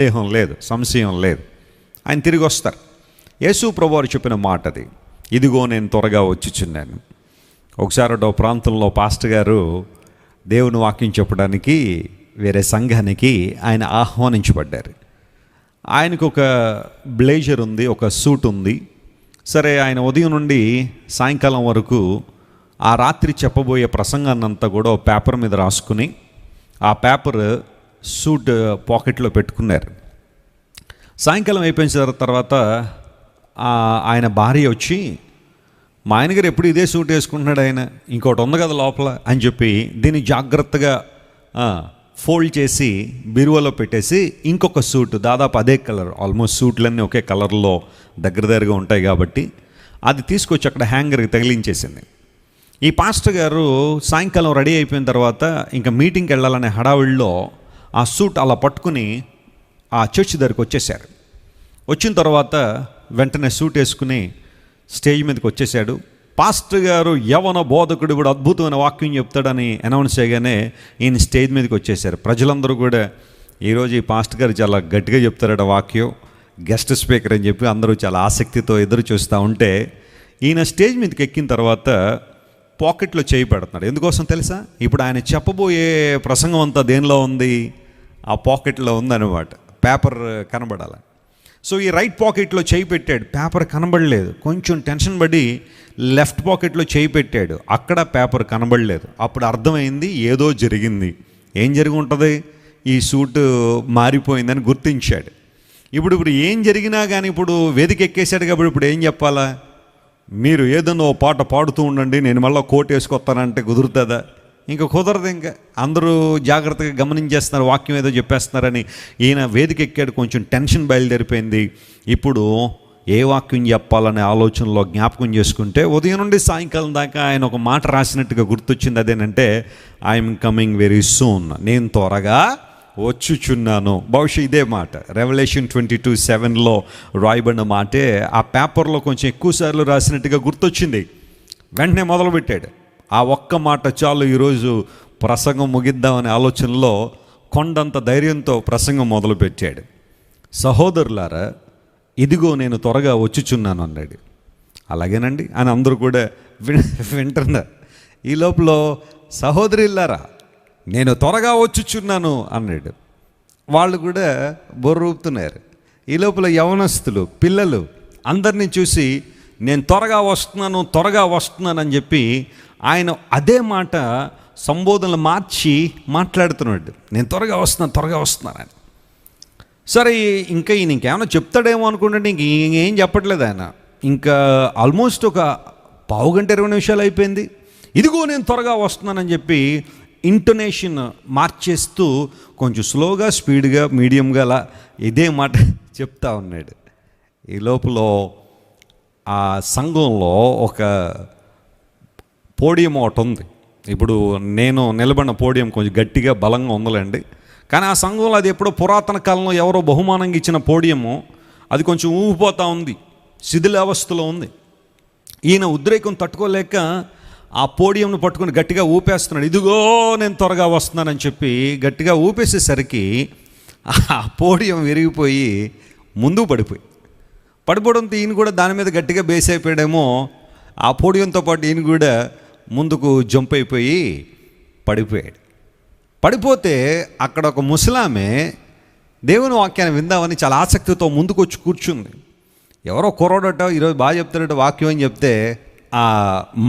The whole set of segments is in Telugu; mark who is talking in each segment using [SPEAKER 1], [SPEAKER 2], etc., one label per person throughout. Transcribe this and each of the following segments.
[SPEAKER 1] సందేహం లేదు, సంశయం లేదు. ఆయన తిరిగి వస్తారు. యేసు ప్రభువారు చెప్పిన మాట అది, ఇదిగో నేను త్వరగా వచ్చుచున్నాను. ఒకసారి ఒక ప్రాంతంలో పాస్టర్ గారు దేవుని వాక్యం చెప్పడానికి వేరే సంఘానికి ఆయన ఆహ్వానించబడ్డారు. ఆయనకు ఒక బ్లేజర్ ఉంది, ఒక సూట్ ఉంది. సరే, ఆయన ఉదయం నుండి సాయంకాలం వరకు ఆ రాత్రి చెప్పబోయే ప్రసంగాన్నంతా కూడా ఒక పేపర్ మీద రాసుకుని ఆ పేపర్ సూట్ పాకెట్లో పెట్టుకున్నారు. సాయంకాలం అయిపోయిన తర్వాత ఆయన భార్య వచ్చి, మా ఆయన గారు ఎప్పుడు ఇదే సూట్ వేసుకుంటున్నాడు, ఆయన ఇంకోటి ఉంది కదా లోపల అని చెప్పి దీన్ని జాగ్రత్తగా ఫోల్డ్ చేసి బీరువాలో పెట్టేసి ఇంకొక సూట్ దాదాపు అదే కలర్, ఆల్మోస్ట్ సూట్లన్నీ ఒకే కలర్లో దగ్గరగా ఉంటాయి కాబట్టి అది తీసుకొచ్చి అక్కడ హ్యాంగర్కి తగిలించేసింది. ఈ పాస్టర్ గారు సాయంకాలం రెడీ అయిపోయిన తర్వాత ఇంకా మీటింగ్కి వెళ్ళాలనే హడావిడిలో ఆ సూట్ అలా పట్టుకుని ఆ చర్చ్ దగ్గరికి వచ్చేసారు. వచ్చిన తర్వాత వెంటనే సూట్ వేసుకుని స్టేజ్ మీదకి వచ్చేసాడు. పాస్టర్ గారు యవన బోధకుడు ఇప్పుడు అద్భుతమైన వాక్యం చెప్తాడని అనౌన్స్ చేయగానే ఈయన స్టేజ్ మీదకి వచ్చేసారు. ప్రజలందరూ కూడా ఈరోజు ఈ పాస్టర్ గారు చాలా గట్టిగా చెప్తారట వాక్యం, గెస్ట్ స్పీకర్ అని చెప్పి అందరూ చాలా ఆసక్తితో ఎదురు చూస్తూ ఉంటే ఈయన స్టేజ్ మీదకి ఎక్కిన తర్వాత పాకెట్లో చేయి పెడుతున్నాడు. ఎందుకోసం తెలుసా? ఇప్పుడు ఆయన చెప్పబోయే ప్రసంగం అంతా దేనిలో ఉంది? ఆ పాకెట్లో ఉందన్నమాట. పేపర్ కనబడాలి. సో ఈ రైట్ పాకెట్లో చేయి పెట్టాడు, పేపర్ కనబడలేదు. కొంచెం టెన్షన్ పడి లెఫ్ట్ పాకెట్లో చేయి పెట్టాడు, అక్కడ పేపర్ కనబడలేదు. అప్పుడు అర్థమైంది ఏదో జరిగింది. ఏం జరిగి ఉంటుంది? ఈ సూటు మారిపోయిందని గుర్తించాడు. ఇప్పుడు ఏం జరిగినా కానీ ఇప్పుడు వేదిక ఎక్కేశాడు కాబట్టి ఇప్పుడు ఏం చెప్పాలా? మీరు ఏదన్నా ఓ పాట పాడుతూ ఉండండి, నేను మళ్ళీ కోట్ వేసుకొస్తానంటే కుదురుతుందా? ఇంకా కుదరదు. ఇంకా అందరూ జాగ్రత్తగా గమనించేస్తున్నారు, వాక్యం ఏదో చెప్పేస్తున్నారని. ఈయన వేదిక ఎక్కాడు, కొంచెం టెన్షన్ బయలుదేరిపోయింది. ఇప్పుడు ఏ వాక్యం చెప్పాలనే ఆలోచనలో జ్ఞాపకం చేసుకుంటే ఉదయం నుండి సాయంకాలం దాకా ఆయన ఒక మాట రాసినట్టుగా గుర్తొచ్చింది. అదేనంటే ఐఎమ్ కమింగ్ వెరీ సూన్, నేను త్వరగా వచ్చుచున్నాను. బహుశా ఇదే మాట రెవల్యూషన్ 22:7 రాయబడిన మాటే ఆ పేపర్లో కొంచెం ఎక్కువసార్లు రాసినట్టుగా గుర్తొచ్చింది. వెంటనే మొదలుపెట్టాడు. ఆ ఒక్క మాట చాలు ఈరోజు ప్రసంగం ముగిద్దామనే ఆలోచనలో కొండంత ధైర్యంతో ప్రసంగం మొదలుపెట్టాడు. సహోదరులారా, ఇదిగో నేను త్వరగా వచ్చుచున్నాను అన్నాడు. అలాగేనండి అని అందరూ కూడా వింటున్నారు. ఈ లోపల సహోదరులారా, నేను త్వరగా వచ్చుచున్నాను అన్నాడు. వాళ్ళు కూడా బొర్రూపుతున్నారు. ఈ లోపల యవనస్తులు, పిల్లలు అందరినీ చూసి నేను త్వరగా వస్తున్నాను అని చెప్పి ఆయన అదే మాట సంబోధనలు మార్చి మాట్లాడుతున్నాడు. నేను త్వరగా వస్తున్నానని. సరే, ఇంకా ఈయన ఇంకేమైనా చెప్తాడేమో అనుకుంటే ఇంకేం చెప్పట్లేదు ఆయన. ఇంకా ఆల్మోస్ట్ ఒక 15-20 నిమిషాలు అయిపోయింది. ఇదిగో నేను త్వరగా వస్తున్నానని చెప్పి ఇంటోనేషన్ మార్చేస్తూ కొంచెం స్లోగా, స్పీడ్గా, మీడియంగా అలా ఇదే మాట చెప్తా ఉన్నాడు. ఈ లోపల ఆ సంఘంలో ఒక పోడియం ఒకటి ఉంది. ఇప్పుడు నేను నిలబడిన పోడియం కొంచెం గట్టిగా బలంగా ఉందిలేండి. కానీ ఆ సంఘంలో అది ఎప్పుడో పురాతన కాలంలో ఎవరో బహుమానంగా ఇచ్చిన పోడియము, అది కొంచెం ఊగిపోతూ ఉంది, శిథిలావస్థలో ఉంది. ఈయన ఉద్రేకం తట్టుకోలేక ఆ పోడియంను పట్టుకుని గట్టిగా ఊపేస్తున్నాడు. ఇదిగో నేను త్వరగా వస్తున్నానని చెప్పి గట్టిగా ఊపేసేసరికి ఆ పోడియం విరిగిపోయి ముందుకు పడిపోవడంతో ఈయన కూడా దాని మీద గట్టిగా బేస్ అయిపోయాడేమో. ఆ పోడియంతో పాటు ఈయన కూడా ముందుకు జంప్ అయిపోయి పడిపోయాడు. పడిపోతే అక్కడ ఒక ముసలామె దేవుని వాక్యాన్ని విందామని చాలా ఆసక్తితో ముందుకు వచ్చి కూర్చుంది. ఎవరో కుర్రోడట, ఈరోజు బాగా చెప్తాడట వాక్యం అని చెప్తే ఆ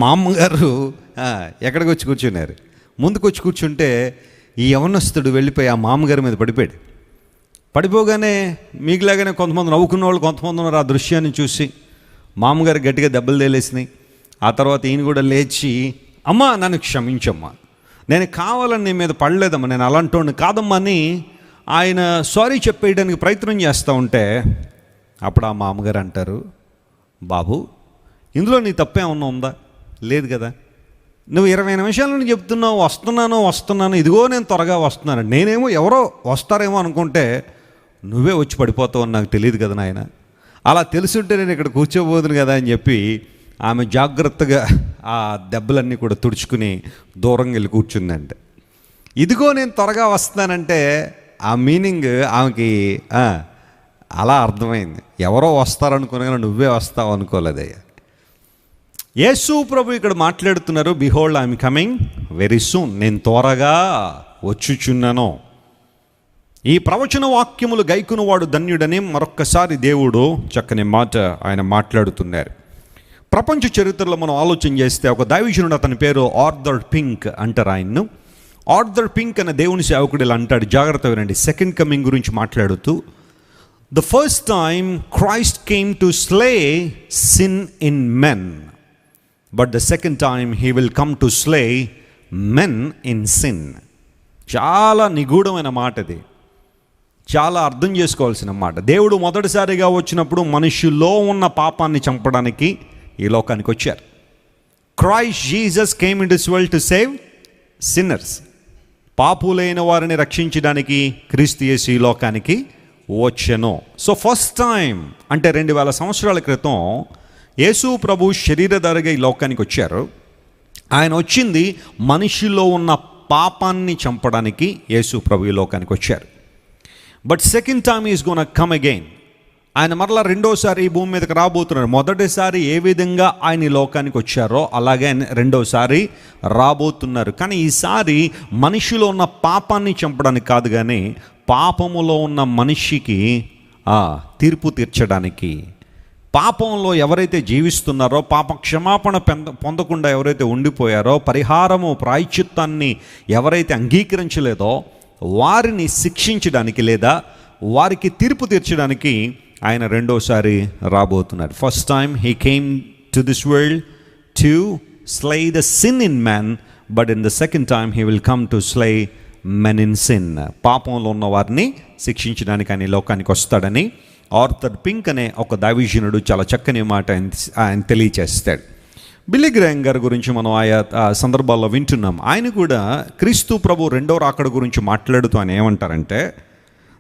[SPEAKER 1] మా అమ్మగారు ఎక్కడికి వచ్చి కూర్చున్నారు. ముందుకు వచ్చి కూర్చుంటే ఈ యవనస్తుడు వెళ్ళిపోయి ఆ మామగారి మీద పడిపోగానే మీకులాగానే కొంతమంది నవ్వుకున్న వాళ్ళు కొంతమంది ఉన్నారు. ఆ దృశ్యాన్ని చూసి మామగారు గట్టిగా దెబ్బలు తేలేసినాయి. ఆ తర్వాత ఈయన కూడా లేచి, అమ్మా నన్ను క్షమించమ్మా, నేను కావాలని నీ మీద పడలేదమ్మా, నేను అలాంటోడిని కాదమ్మా అని ఆయన సారీ చెప్పేయడానికి ప్రయత్నం చేస్తూ ఉంటే అప్పుడు ఆ మామగారు అంటారు, బాబు ఇందులో నీ తప్పేమన్నా ఉందా? లేదు కదా. నువ్వు 20 నిమిషాల నుండి చెప్తున్నావు వస్తున్నాను, ఇదిగో నేను త్వరగా వస్తున్నాను. నేనేమో ఎవరో వస్తారేమో అనుకుంటే నువ్వే వచ్చి పడిపోతావు అని నాకు తెలియదు కదా నాయన. అలా తెలుసుంటే నేను ఇక్కడ కూర్చోబోదును కదా అని చెప్పి ఆమె జాగ్రత్తగా ఆ దెబ్బలన్నీ కూడా తుడుచుకుని దూరంగా వెళ్ళి కూర్చుందంటే, ఇదిగో నేను త్వరగా వస్తానంటే ఆ మీనింగ్ ఆమెకి అలా అర్థమైంది. ఎవరో వస్తారనుకున్నా కానీ నువ్వే వస్తావు అనుకోలేదయ్యా. యేసు ప్రభు ఇక్కడ మాట్లాడుతున్నారు, behold I'm coming very soon, నేను త్వరగా వచ్చుచున్నాను. ఈ ప్రవచన వాక్యములు గైకును వాడు ధన్యుడని మరొక్కసారి దేవుడు చక్కని మాట ఆయన మాట్లాడుతున్నారు. ప్రపంచ చరిత్రలో మనం ఆలోచన చేస్తే ఒక దైవజనుడు, అతని పేరు ఆర్థర్ పింక్ అంటారు ఆయన్ను. ఆర్థర్ పింక్ అనే దేవుని సేవకుడు ఇలా అంటాడు, జాగ్రత్త వినండి. సెకండ్ కమింగ్ గురించి మాట్లాడుతూ, the first time Christ came to slay sin in men, but the second time he will come to slay men in sin. చాలా నిగూఢమైన మాట ఇది, చాలా అర్థం చేసుకోవాల్సిన మాట. దేవుడు మొదటిసారిగా వచ్చినప్పుడు మనుషుల్లో ఉన్న పాపాన్ని చంపడానికి ఈ లోకానికి వచ్చారు. Christ Jesus came in this world to save sinners. పాపులైన వారిని రక్షించడానికి క్రీస్తు యేసు ఈ లోకానికి వచ్చెను. సో ఫస్ట్ టైం అంటే 2000 సంవత్సరాల క్రితం యేసు ప్రభు శరీరధారిగా ఈ లోకానికి వచ్చారు. ఆయన వచ్చింది మనిషిలో ఉన్న పాపాన్ని చంపడానికి యేసు ప్రభు ఈ లోకానికి వచ్చారు. But second time is gonna come again. ఆయన మరలా రెండోసారి ఈ భూమి మీదకి రాబోతున్నారు. మొదటిసారి ఏ విధంగా ఆయన ఈ లోకానికి వచ్చారో అలాగే రెండోసారి రాబోతున్నారు. కానీ ఈసారి మనిషిలో ఉన్న పాపాన్ని చంపడానికి కాదు, కానీ పాపములో ఉన్న మనిషికి తీర్పు తీర్చడానికి. పాపంలో ఎవరైతే జీవిస్తున్నారో, పాప క్షమాపణ పొందకుండా ఎవరైతే ఉండిపోయారో, పరిహారము ప్రాయశ్చిత్తాన్ని ఎవరైతే అంగీకరించలేదో వారిని శిక్షించడానికి లేదా వారికి తీర్పు తీర్చడానికి ఆయన రెండోసారి రాబోతున్నారు. First time he came to this world to slay the sin in man, but in the second time he will come to slay men in sin. పాపంలో ఉన్న వారిని శిక్షించడానికి ఆయన లోకానికి వస్తాడని ఆర్థర్ పింక్ అనే ఒక దైవజనుడు చాలా చక్కని మాట ఆయన తెలియచేస్తాడు. బిల్లీ గ్రాహం గారి గురించి మనం ఆయా సందర్భాల్లో వింటున్నాం. ఆయన కూడా క్రీస్తు ప్రభు రెండో రాకడ గురించి మాట్లాడుతూ ఆయన ఏమంటారంటే,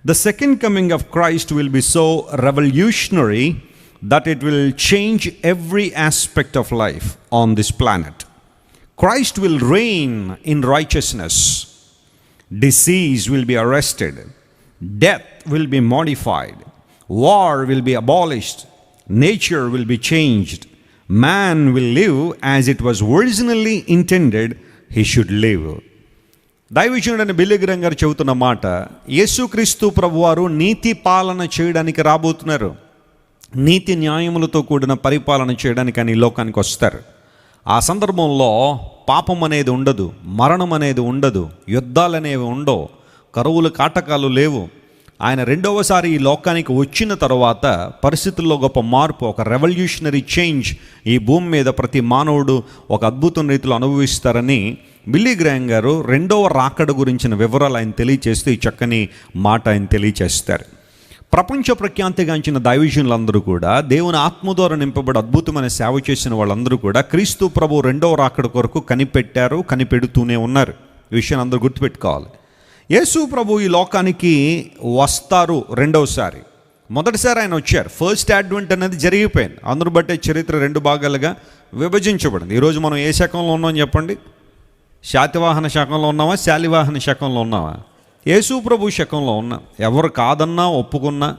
[SPEAKER 1] the second coming of Christ will be so revolutionary that it will change every aspect of life on this planet. Christ will rain in righteousness, disease will be arrested, death will be modified, war will be abolished, nature will be changed, man will live as it was originally intended he should live. దైవజనుడైన బిల్లీ గ్రాహం గారు చెబుతున్న మాట, యేసుక్రీస్తు ప్రభువారు నీతి పాలన చేయడానికి రాబోతున్నారు. నీతి న్యాయములతో కూడిన పరిపాలన చేయడానికి ఆయన ఈ లోకానికి వస్తారు. ఆ సందర్భంలో పాపం అనేది ఉండదు, మరణం అనేది ఉండదు, యుద్ధాలు అనేవి ఉండవు, కరువులు కాటకాలు లేవు. ఆయన రెండవసారి ఈ లోకానికి వచ్చిన తర్వాత పరిస్థితుల్లో గొప్ప మార్పు, ఒక రెవల్యూషనరీ చేంజ్ ఈ భూమి మీద ప్రతి మానవుడు ఒక అద్భుతం రీతిలో అనుభవిస్తారని బిల్లీ గ్రాహం గారు రెండవ రాకడ గురించిన వివరాలు ఆయన తెలియచేస్తూ ఈ చక్కని మాట ఆయన తెలియచేస్తారు. ప్రపంచ ప్రఖ్యాతిగాంచిన దైవజనులందరూ కూడా, దేవుని ఆత్మ ద్వారా నింపబడి అద్భుతమైన సేవ చేసిన వాళ్ళందరూ కూడా క్రీస్తు ప్రభు రెండవ రాకడ కొరకు కనిపెట్టారు, కనిపెడుతూనే ఉన్నారు. ఈ విషయాన్ని అందరూ గుర్తుపెట్టుకోవాలి. యేసు ప్రభు ఈ లోకానికి వస్తారు రెండవసారి. మొదటిసారి ఆయన వచ్చారు, ఫస్ట్ అడ్వెంట్ అనేది జరిగిపోయింది. అందరూ బట్టే చరిత్ర 2 భాగాలుగా విభజించబడింది. ఈరోజు మనం ఏ శకంలో ఉన్నాం చెప్పండి? శాతవాహన శకంలో ఉన్నావా, శాలివాహన శకంలో ఉన్నావా? యేసు ప్రభు శకంలో ఉన్నాం. ఎవరు కాదన్నా ఒప్పుకున్నా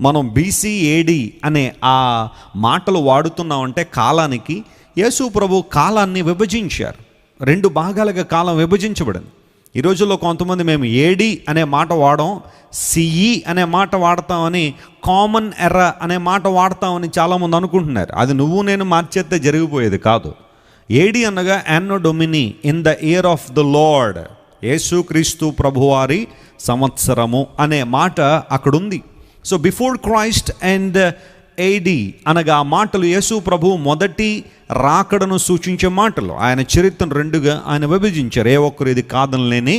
[SPEAKER 1] మనం BC AD అనే ఆ మాటలు వాడుతున్నామంటే కాలానికి యేసు ప్రభు కాలాన్ని విభజించారు. 2 భాగాలుగా కాలం విభజించబడింది. ఈ రోజుల్లో కొంతమంది మేము AD అనే మాట వాడడం, CE అనే మాట వాడతామని, కామన్ ఎర్ర అనే మాట వాడతామని చాలామంది అనుకుంటున్నారు. అది నువ్వు నేను మార్చేస్తే జరిగిపోయేది కాదు. AD అనగా anno Domini, in the year of the Lord, యేసుక్రీస్తు ప్రభువారి సంవత్సరము అనే మాట అక్కడుంది. So before Christ and AD అనగా ఆ మాటలు యేసు ప్రభు మొదటి రాకడను సూచించే మాటలు. ఆయన చరిత్రను 2గా ఆయన విభజించారు. ఏ ఒక్కరు ఇది కాదనలేని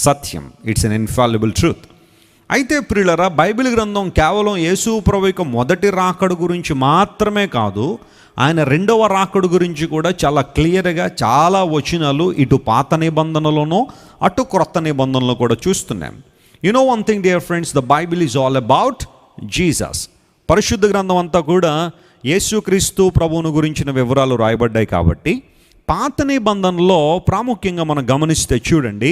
[SPEAKER 1] సత్యం. It's an infallible truth. అయితే ప్రియులరా, బైబిల్ గ్రంథం కేవలం యేసు ప్రభు యొక్క మొదటి రాకడ గురించి మాత్రమే కాదు, ఆయన రెండవ రాకడ గురించి కూడా చాలా క్లియర్గా చాలా వచనాలు ఇటు పాత నిబంధనలోనూ అటు క్రొత్త నిబంధనలో కూడా చూస్తున్నాం. You know one thing dear friends, the Bible is all about Jesus. పరిశుద్ధ గ్రంథం అంతా కూడా యేసుక్రీస్తు ప్రభువును గురించిన వివరాలు రాయబడ్డాయి. కాబట్టి పాత నిబంధనలో ప్రాముఖ్యంగా మనం గమనిస్తే చూడండి,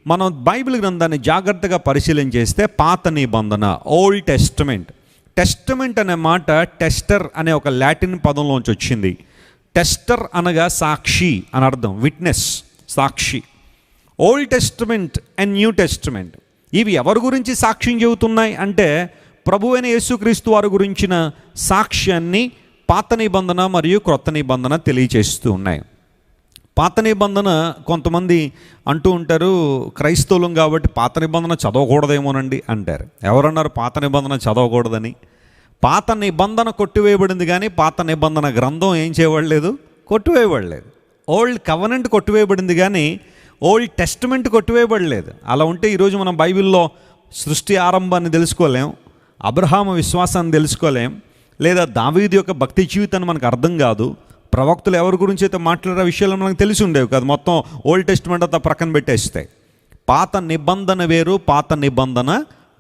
[SPEAKER 1] మనం బైబిల్ గ్రంథాన్ని జాగ్రత్తగా పరిశీలన చేస్తే పాత నిబంధన, ఓల్డ్ టెస్టమెంట్. టెస్టమెంట్ అనే మాట టెస్టర్ అనే ఒక లాటిన్ పదంలోంచి వచ్చింది. టెస్టర్ అనగా సాక్షి అని అర్థం, witness, Sakshi. Old testament and new testament ఇవి ఎవరి గురించి సాక్ష్యం చెబుతున్నాయి అంటే ప్రభువైన యేసుక్రీస్తు వారి గురించిన సాక్ష్యాన్ని పాత నిబంధన మరియు క్రొత్త నిబంధన తెలియచేస్తూ ఉన్నాయి. పాత నిబంధన కొంతమంది అంటూ ఉంటారు, క్రైస్తవులం కాబట్టి పాత నిబంధన చదవకూడదేమోనండి అంటారు. ఎవరన్నారు పాత నిబంధన చదవకూడదని? పాత నిబంధన కొట్టివేయబడింది కానీ పాత నిబంధన గ్రంథం ఏం చేయబడలేదు, కొట్టివేయబడలేదు. ఓల్డ్ కవెనెంట్ కొట్టివేయబడింది కానీ ఓల్డ్ టెస్టమెంట్ కొట్టివేయబడలేదు. అలా ఉంటే ఈరోజు మనం బైబిల్లో సృష్టి ఆరంభాన్ని తెలుసుకోలేం, అబ్రహాము విశ్వాసాన్ని తెలుసుకోలేం, లేదా దావీదు యొక్క భక్తి జీవితాన్ని మనకు అర్థం కాదు, ప్రవక్తలు ఎవరి గురించి అయితే మాట్లాడే విషయాలు మనకు తెలిసి ఉండేవి కాదు. మొత్తం ఓల్డ్ టెస్టమెంట్ అంతా ప్రక్కన పెట్టేస్తాయి. పాత నిబంధన వేరు, పాత నిబంధన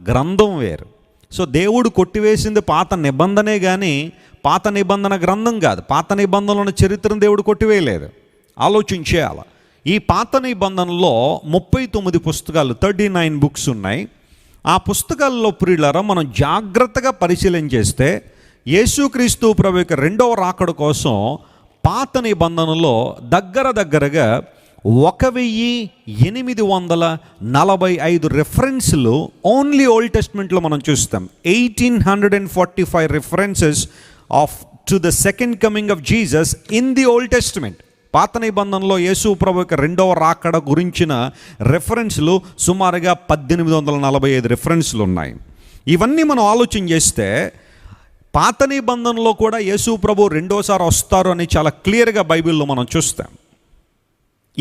[SPEAKER 1] గ్రంథం వేరు. సో దేవుడు కొట్టివేసింది పాత నిబంధనే కానీ పాత నిబంధన గ్రంథం కాదు. పాత నిబంధనలోని చరిత్రను దేవుడు కొట్టివేయలేదు. ఆలోచించేయాలి. ఈ పాత నిబంధనలో 39 పుస్తకాలు, 39 బుక్స్ ఉన్నాయి. ఆ పుస్తకాల్లో ప్రియులారా మనం జాగ్రత్తగా పరిశీలన చేస్తే యేసుక్రీస్తు ప్రభు యొక్క రెండవ రాకడ కోసం పాత నిబంధనలో దగ్గరగా 1845 రెఫరెన్స్లు ఓన్లీ ఓల్డ్ టెస్ట్మెంట్లో మనం చూస్తాం. 1845 references off to the second coming of Jesus in the old testament. పాత నిబంధనలో యేసు ప్రభు యొక్క రెండవ రాకడ గురించిన రెఫరెన్స్లు సుమారుగా 1845 రెఫరెన్స్లు ఉన్నాయి. ఇవన్నీ మనం ఆలోచన చేస్తే పాత నిబంధనలో కూడా యేసు ప్రభు రెండోసారి వస్తారు అని చాలా క్లియర్గా బైబిల్లో మనం చూస్తాం.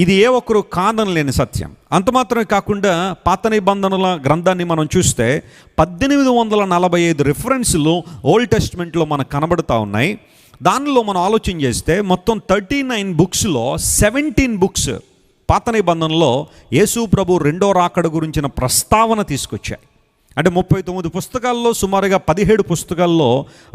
[SPEAKER 1] ఇది ఏ ఒక్కరు కాదనలేని సత్యం. అంత మాత్రమే కాకుండా పాత నిబంధనల గ్రంథాన్ని మనం చూస్తే 1845 రిఫరెన్స్లు ఓల్డ్ టెస్ట్మెంట్లో మనకు కనబడుతూ ఉన్నాయి. దానిలో మనం ఆలోచన చేస్తే మొత్తం 39 బుక్స్లో 17 బుక్స్ పాత నిబంధనలో యేసు ప్రభు రెండో రాకడ గురించిన ప్రస్తావన తీసుకొచ్చాయి. అంటే 39 పుస్తకాల్లో సుమారుగా 17 పుస్తకాల్లో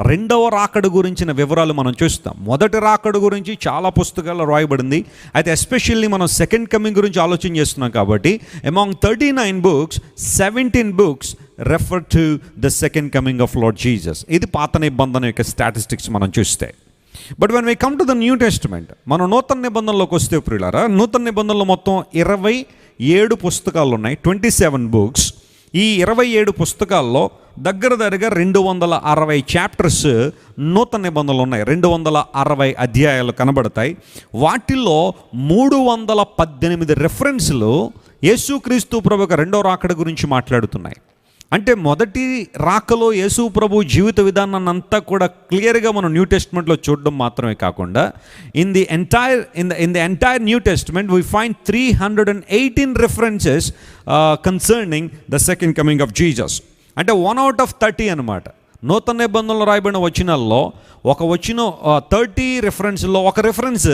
[SPEAKER 1] రెండవ రాకడ గురించిన వివరాలు మనం చూస్తాం. మొదటి రాకడ గురించి చాలా పుస్తకాల్లో రాయబడింది. అయితే ఎస్పెషల్లీ మనం సెకండ్ కమింగ్ గురించి ఆలోచన చేస్తున్నాం కాబట్టి among 39 books 17 books refer to the second coming of lord Jesus. ఇది పాత నిబంధన యొక్క స్టాటిస్టిక్స్ మనం చూస్తే. But when we come to the new testament, మనం నూతన నిబంధనలోకి వస్తే ప్రియులారా, నూతన నిబంధనలో మొత్తం 27 పుస్తకాలు ఉన్నాయి, 27 బుక్స్. ఈ 27 పుస్తకాల్లో దగ్గరగా 260 చాప్టర్స్ నూతన నిబంధనలు ఉన్నాయి. 260 అధ్యాయాలు కనబడతాయి. వాటిల్లో 318 రెఫరెన్స్లు యేసుక్రీస్తు ప్రభు యొక్క రెండో రాకడ గురించి మాట్లాడుతున్నాయి. అంటే మొదటి రాకలో యేసు ప్రభు జీవిత విధానాన్ని అంతా కూడా క్లియర్గా మనం న్యూ టెస్ట్మెంట్లో చూడడం మాత్రమే కాకుండా in the entire new testament we find 318 references concerning the second coming of Jesus. అంటే 1 out of 30 అనమాట. నూతన నిబంధనలు రాయబడిన వచనాల్లో ఒక వచనం 30 రెఫరెన్స్లో ఒక రెఫరెన్స్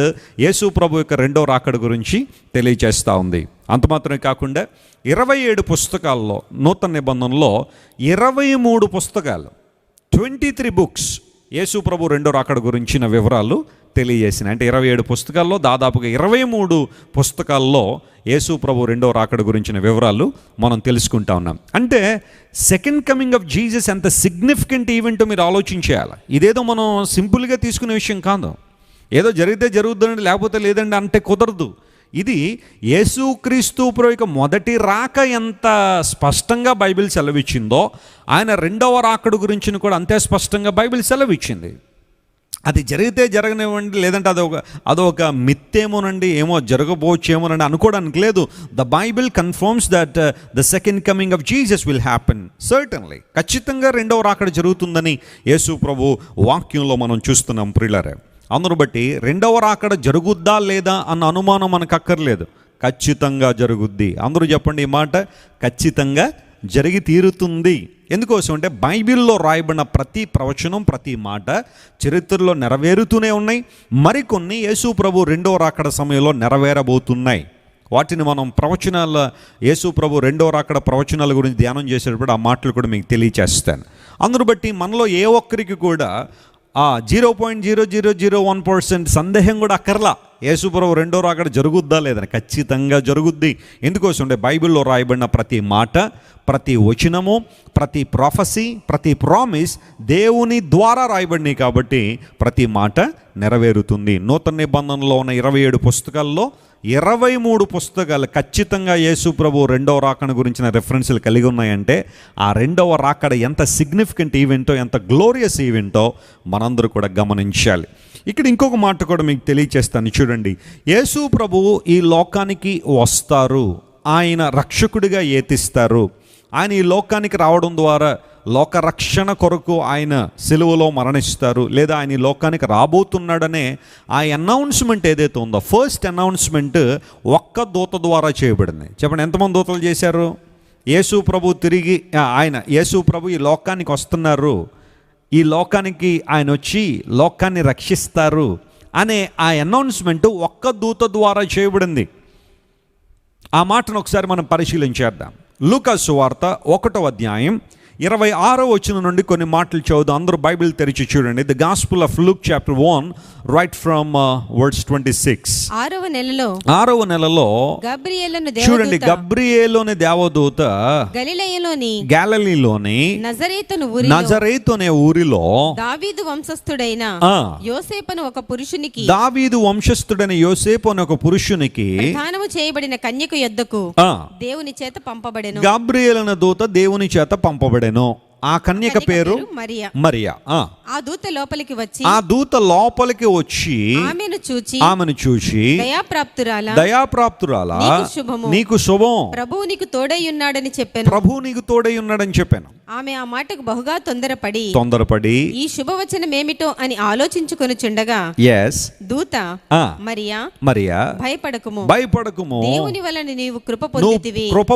[SPEAKER 1] యేసు ప్రభు యొక్క రెండో రాకడ గురించి తెలియజేస్తూ ఉంది. అంత మాత్రమే కాకుండా 27 పుస్తకాల్లో నూతన నిబంధనలో 23 పుస్తకాలు 23 బుక్స్ యేసు ప్రభు రెండో రాకడ గురించిన వివరాలు తెలియజేసినాయి. అంటే 27 పుస్తకాల్లో దాదాపుగా 23 పుస్తకాల్లో యేసు ప్రభు రెండో రాకడ గురించిన వివరాలు మనం తెలుసుకుంటా ఉన్నాం. అంటే సెకండ్ కమింగ్ ఆఫ్ జీసస్ ఎంత సిగ్నిఫికెంట్ ఈవెంట్ మీరు ఆలోచించేయాలి. ఇదేదో మనం సింపుల్గా తీసుకునే విషయం కాదు. ఏదో జరిగితే జరుగుతుందండి లేకపోతే లేదండి అంటే కుదరదు. ఇది యేసుక్రీస్తు ప్రభు యొక్క మొదటి రాక ఎంత స్పష్టంగా బైబిల్ సెలవిచ్చిందో ఆయన రెండవ రాకడ గురించి కూడా అంతే స్పష్టంగా బైబిల్ సెలవిచ్చింది. అది జరిగితే జరగనివ్వండి, లేదంటే అదొక మిత్తేమోనండి, ఏమో జరగబోచ్చేమోనండి అనుకోవడానికి లేదు. The Bible confirms that the second coming of Jesus will happen certainly. ఖచ్చితంగా రెండవ రాకడ జరుగుతుందని యేసు ప్రభు వాక్యంలో మనం చూస్తున్నాం ప్రియులారా. అందును బట్టి రెండవ రాకడ జరుగుద్దా లేదా అన్న అనుమానం మనకు అక్కర్లేదు. ఖచ్చితంగా జరుగుద్ది. అందరూ చెప్పండి ఈ మాట, ఖచ్చితంగా జరిగి తీరుతుంది. ఎందుకోసం అంటే బైబిల్లో రాయబడిన ప్రతి ప్రవచనం ప్రతి మాట చరిత్రలో నెరవేరుతూనే ఉన్నాయి. మరికొన్ని యేసు ప్రభు రెండవ రాకడ సమయంలో నెరవేరబోతున్నాయి. వాటిని మనం ప్రవచనాల యేసు ప్రభు రెండవ రాకడ ప్రవచనాల గురించి ధ్యానం చేసేటప్పుడు ఆ మాటలు కూడా మీకు తెలియచేస్తాను. అందును బట్టి మనలో ఏ ఒక్కరికి కూడా 0.0001% సందేహం కూడా అక్కర్లా. యేసుప్రభు రెండో రాకడ జరుగుద్దా లేదని? ఖచ్చితంగా జరుగుద్ది. ఎందుకోసం అంటే బైబిల్లో రాయబడిన ప్రతి మాట, ప్రతి వచనము, ప్రతి ప్రొఫెసీ, ప్రతి ప్రామిస్ దేవుని ద్వారా రాయబడినాయి కాబట్టి ప్రతి మాట నెరవేరుతుంది. నూతన నిబంధనలో ఉన్న 27 పుస్తకాల్లో 23 పుస్తకాలు ఖచ్చితంగా యేసు ప్రభు రెండవ రాకడ గురించిన రెఫరెన్స్లు కలిగి ఉన్నాయంటే ఆ రెండవ రాకడ ఎంత సిగ్నిఫికెంట్ ఈవెంటో, ఎంత గ్లోరియస్ ఈవెంటో మనందరూ కూడా గమనించాలి. ఇక్కడ ఇంకొక మాట కూడా మీకు తెలియచేస్తాను చూడండి. యేసు ప్రభువు ఈ లోకానికి వస్తారు, ఆయన రక్షకుడిగా ఏతిస్తారు. ఆయన ఈ లోకానికి రావడం ద్వారా లోక రక్షణ కొరకు ఆయన సిలువలో మరణిస్తారు, లేదా ఆయన ఈ లోకానికి రాబోతున్నాడనే ఆ అనౌన్స్మెంట్ ఏదైతే ఉందో, ఫస్ట్ అనౌన్స్మెంట్ ఒక్క దూత ద్వారా చేయబడింది. చెప్పండి, ఎంతమంది దూతలు చేశారు? యేసు ప్రభు యేసు ప్రభు ఈ లోకానికి వస్తున్నారు, ఈ లోకానికి ఆయన వచ్చి లోకాన్ని రక్షిస్తారు అనే ఆ అనౌన్స్మెంట్ ఒక్క దూత ద్వారా చేయబడింది. ఆ మాటను ఒకసారి మనం పరిశీలించేద్దాం. లూకా సువార్త 1వ అధ్యాయం 26వ వచనం నుండి కొన్ని మాటలు చదువుదాం. అందరూ బైబిల్ తెరిచి చూడండి. The Gospel of Luke chapter 1 right from verse 26.
[SPEAKER 2] 6వ నెలలో
[SPEAKER 1] చూడండి, గబ్రియేలుని దేవదూత గలిలయలోని నజరేతు అనే ఊరిలో
[SPEAKER 2] దావీదు వంశస్థుడైన యోసేపును ఒక పురుషునికి ప్రధానము చేయబడిన కన్యక యొద్దకు దేవుని చేత పంపబడెను.
[SPEAKER 1] గబ్రియేలుని దూత దేవుని చేత పంపబడెను. ఆ కన్యక పేరు మరియా.
[SPEAKER 2] ఆ దూత లోపలికి వచ్చి
[SPEAKER 1] ఆమెను చూచి దయాప్రాప్తురాలా నీకు శుభం,
[SPEAKER 2] ప్రభువు నీకు తోడై ఉన్నాడని చెప్పాను. ఆమె ఆ మాటకు బహుగా తొందరపడి ఈ శుభవచనం ఏమిటో అని ఆలోచించుకొనుచుండగా దూత మరియా భయపడకుము, దేవుని వలన నీవు కృప